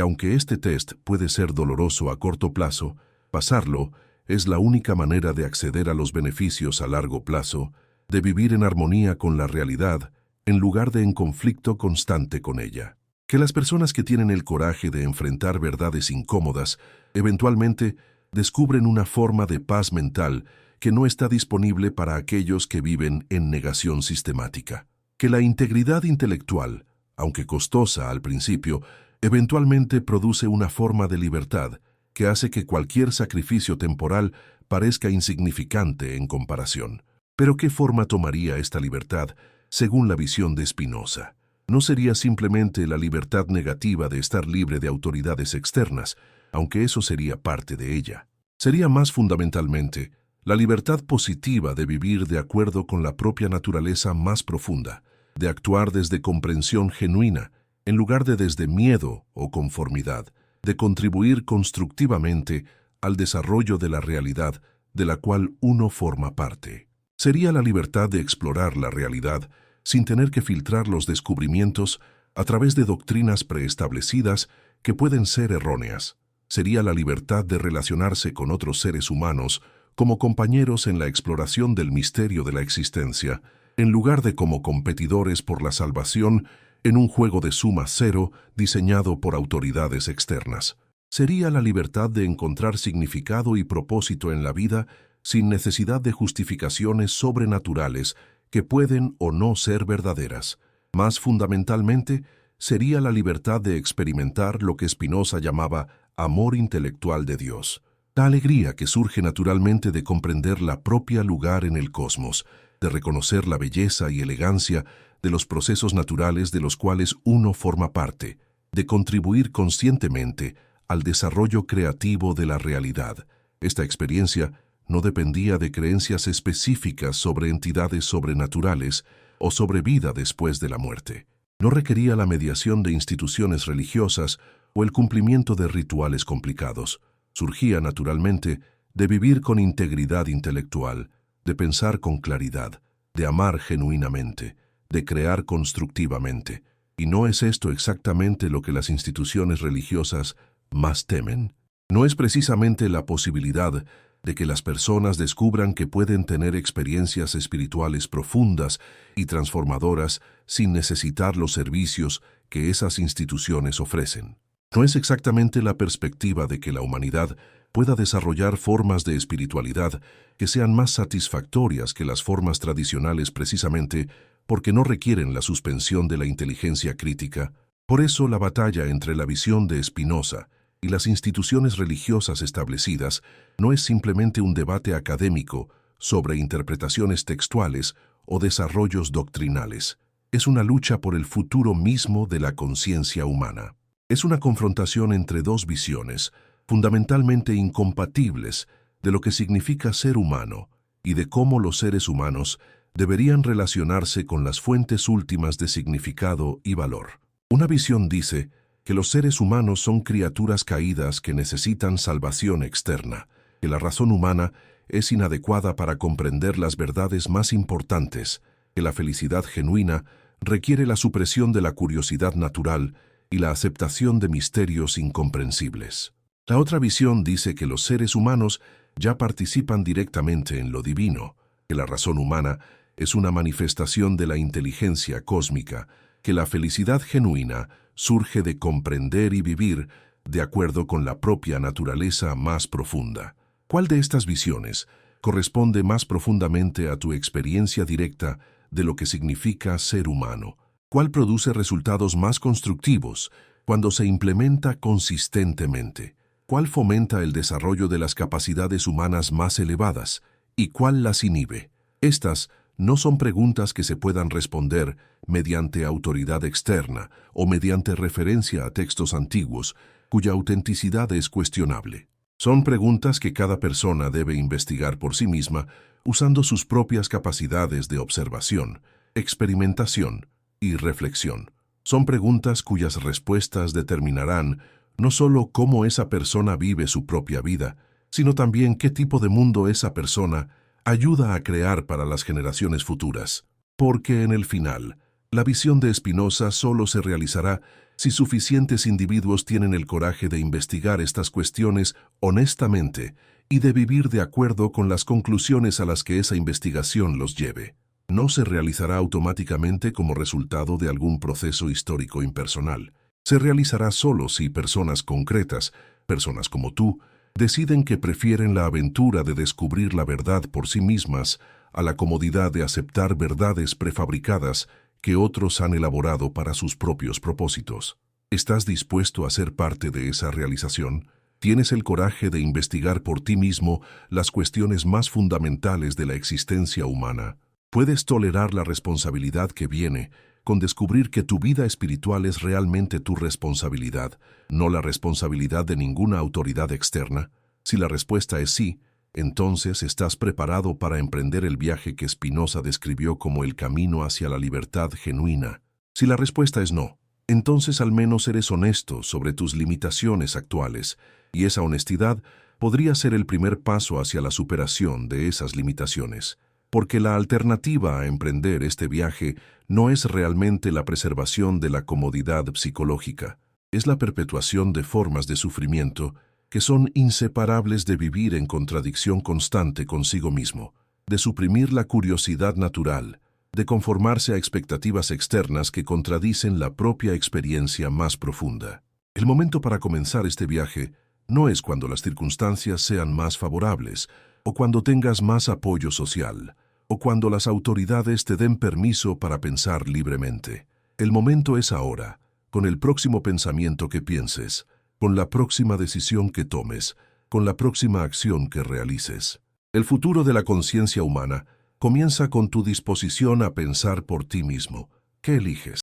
aunque este test puede ser doloroso a corto plazo, pasarlo es la única manera de acceder a los beneficios a largo plazo, de vivir en armonía con la realidad, en lugar de en conflicto constante con ella. Que las personas que tienen el coraje de enfrentar verdades incómodas, eventualmente descubren una forma de paz mental que no está disponible para aquellos que viven en negación sistemática. Que la integridad intelectual, aunque costosa al principio, eventualmente produce una forma de libertad que hace que cualquier sacrificio temporal parezca insignificante en comparación. Pero ¿qué forma tomaría esta libertad según la visión de Spinoza? No sería simplemente la libertad negativa de estar libre de autoridades externas, aunque eso sería parte de ella. Sería más fundamentalmente la libertad positiva de vivir de acuerdo con la propia naturaleza más profunda, de actuar desde comprensión genuina, en lugar de desde miedo o conformidad, de contribuir constructivamente al desarrollo de la realidad de la cual uno forma parte. Sería la libertad de explorar la realidad sin tener que filtrar los descubrimientos a través de doctrinas preestablecidas que pueden ser erróneas. Sería la libertad de relacionarse con otros seres humanos como compañeros en la exploración del misterio de la existencia, en lugar de como competidores por la salvación en un juego de suma cero diseñado por autoridades externas. Sería la libertad de encontrar significado y propósito en la vida sin necesidad de justificaciones sobrenaturales que pueden o no ser verdaderas. Más fundamentalmente, sería la libertad de experimentar lo que Spinoza llamaba amor intelectual de Dios. La alegría que surge naturalmente de comprender la propia lugar en el cosmos, de reconocer la belleza y elegancia de los procesos naturales de los cuales uno forma parte, de contribuir conscientemente al desarrollo creativo de la realidad. Esta experiencia no dependía de creencias específicas sobre entidades sobrenaturales o sobre vida después de la muerte. No requería la mediación de instituciones religiosas o el cumplimiento de rituales complicados. Surgía naturalmente de vivir con integridad intelectual, de pensar con claridad, de amar genuinamente, de crear constructivamente. ¿Y no es esto exactamente lo que las instituciones religiosas más temen? ¿No es precisamente la posibilidad de que las personas descubran que pueden tener experiencias espirituales profundas y transformadoras sin necesitar los servicios que esas instituciones ofrecen? ¿No es exactamente la perspectiva de que la humanidad pueda desarrollar formas de espiritualidad que sean más satisfactorias que las formas tradicionales precisamente porque no requieren la suspensión de la inteligencia crítica? Por eso la batalla entre la visión de Spinoza y las instituciones religiosas establecidas no es simplemente un debate académico sobre interpretaciones textuales o desarrollos doctrinales. Es una lucha por el futuro mismo de la conciencia humana. Es una confrontación entre dos visiones, fundamentalmente incompatibles, de lo que significa ser humano y de cómo los seres humanos deberían relacionarse con las fuentes últimas de significado y valor. Una visión dice que los seres humanos son criaturas caídas que necesitan salvación externa, que la razón humana es inadecuada para comprender las verdades más importantes, que la felicidad genuina requiere la supresión de la curiosidad natural y la aceptación de misterios incomprensibles. La otra visión dice que los seres humanos ya participan directamente en lo divino, que la razón humana es una manifestación de la inteligencia cósmica, que la felicidad genuina surge de comprender y vivir de acuerdo con la propia naturaleza más profunda. ¿Cuál de estas visiones corresponde más profundamente a tu experiencia directa de lo que significa ser humano? ¿Cuál produce resultados más constructivos cuando se implementa consistentemente? ¿Cuál fomenta el desarrollo de las capacidades humanas más elevadas? ¿Y cuál las inhibe? Estas no son preguntas que se puedan responder mediante autoridad externa o mediante referencia a textos antiguos, cuya autenticidad es cuestionable. Son preguntas que cada persona debe investigar por sí misma usando sus propias capacidades de observación, experimentación y reflexión. Son preguntas cuyas respuestas determinarán no solo cómo esa persona vive su propia vida, sino también qué tipo de mundo esa persona ayuda a crear para las generaciones futuras. Porque en el final, la visión de Spinoza solo se realizará si suficientes individuos tienen el coraje de investigar estas cuestiones honestamente y de vivir de acuerdo con las conclusiones a las que esa investigación los lleve. No se realizará automáticamente como resultado de algún proceso histórico impersonal. Se realizará solo si personas concretas, personas como tú, deciden que prefieren la aventura de descubrir la verdad por sí mismas a la comodidad de aceptar verdades prefabricadas que otros han elaborado para sus propios propósitos. ¿Estás dispuesto a ser parte de esa realización? Tienes el coraje de investigar por ti mismo las cuestiones más fundamentales de la existencia humana. Puedes tolerar la responsabilidad que viene con descubrir que tu vida espiritual es realmente tu responsabilidad, no la responsabilidad de ninguna autoridad externa. Si la respuesta es sí, entonces estás preparado para emprender el viaje que Spinoza describió como el camino hacia la libertad genuina. Si la respuesta es no, entonces al menos eres honesto sobre tus limitaciones actuales, y esa honestidad podría ser el primer paso hacia la superación de esas limitaciones. Porque la alternativa a emprender este viaje no es realmente la preservación de la comodidad psicológica, es la perpetuación de formas de sufrimiento que son inseparables de vivir en contradicción constante consigo mismo, de suprimir la curiosidad natural, de conformarse a expectativas externas que contradicen la propia experiencia más profunda. El momento para comenzar este viaje no es cuando las circunstancias sean más favorables, o cuando tengas más apoyo social, o cuando las autoridades te den permiso para pensar libremente. El momento es ahora, con el próximo pensamiento que pienses, con la próxima decisión que tomes, con la próxima acción que realices. El futuro de la conciencia humana comienza con tu disposición a pensar por ti mismo. ¿Qué eliges?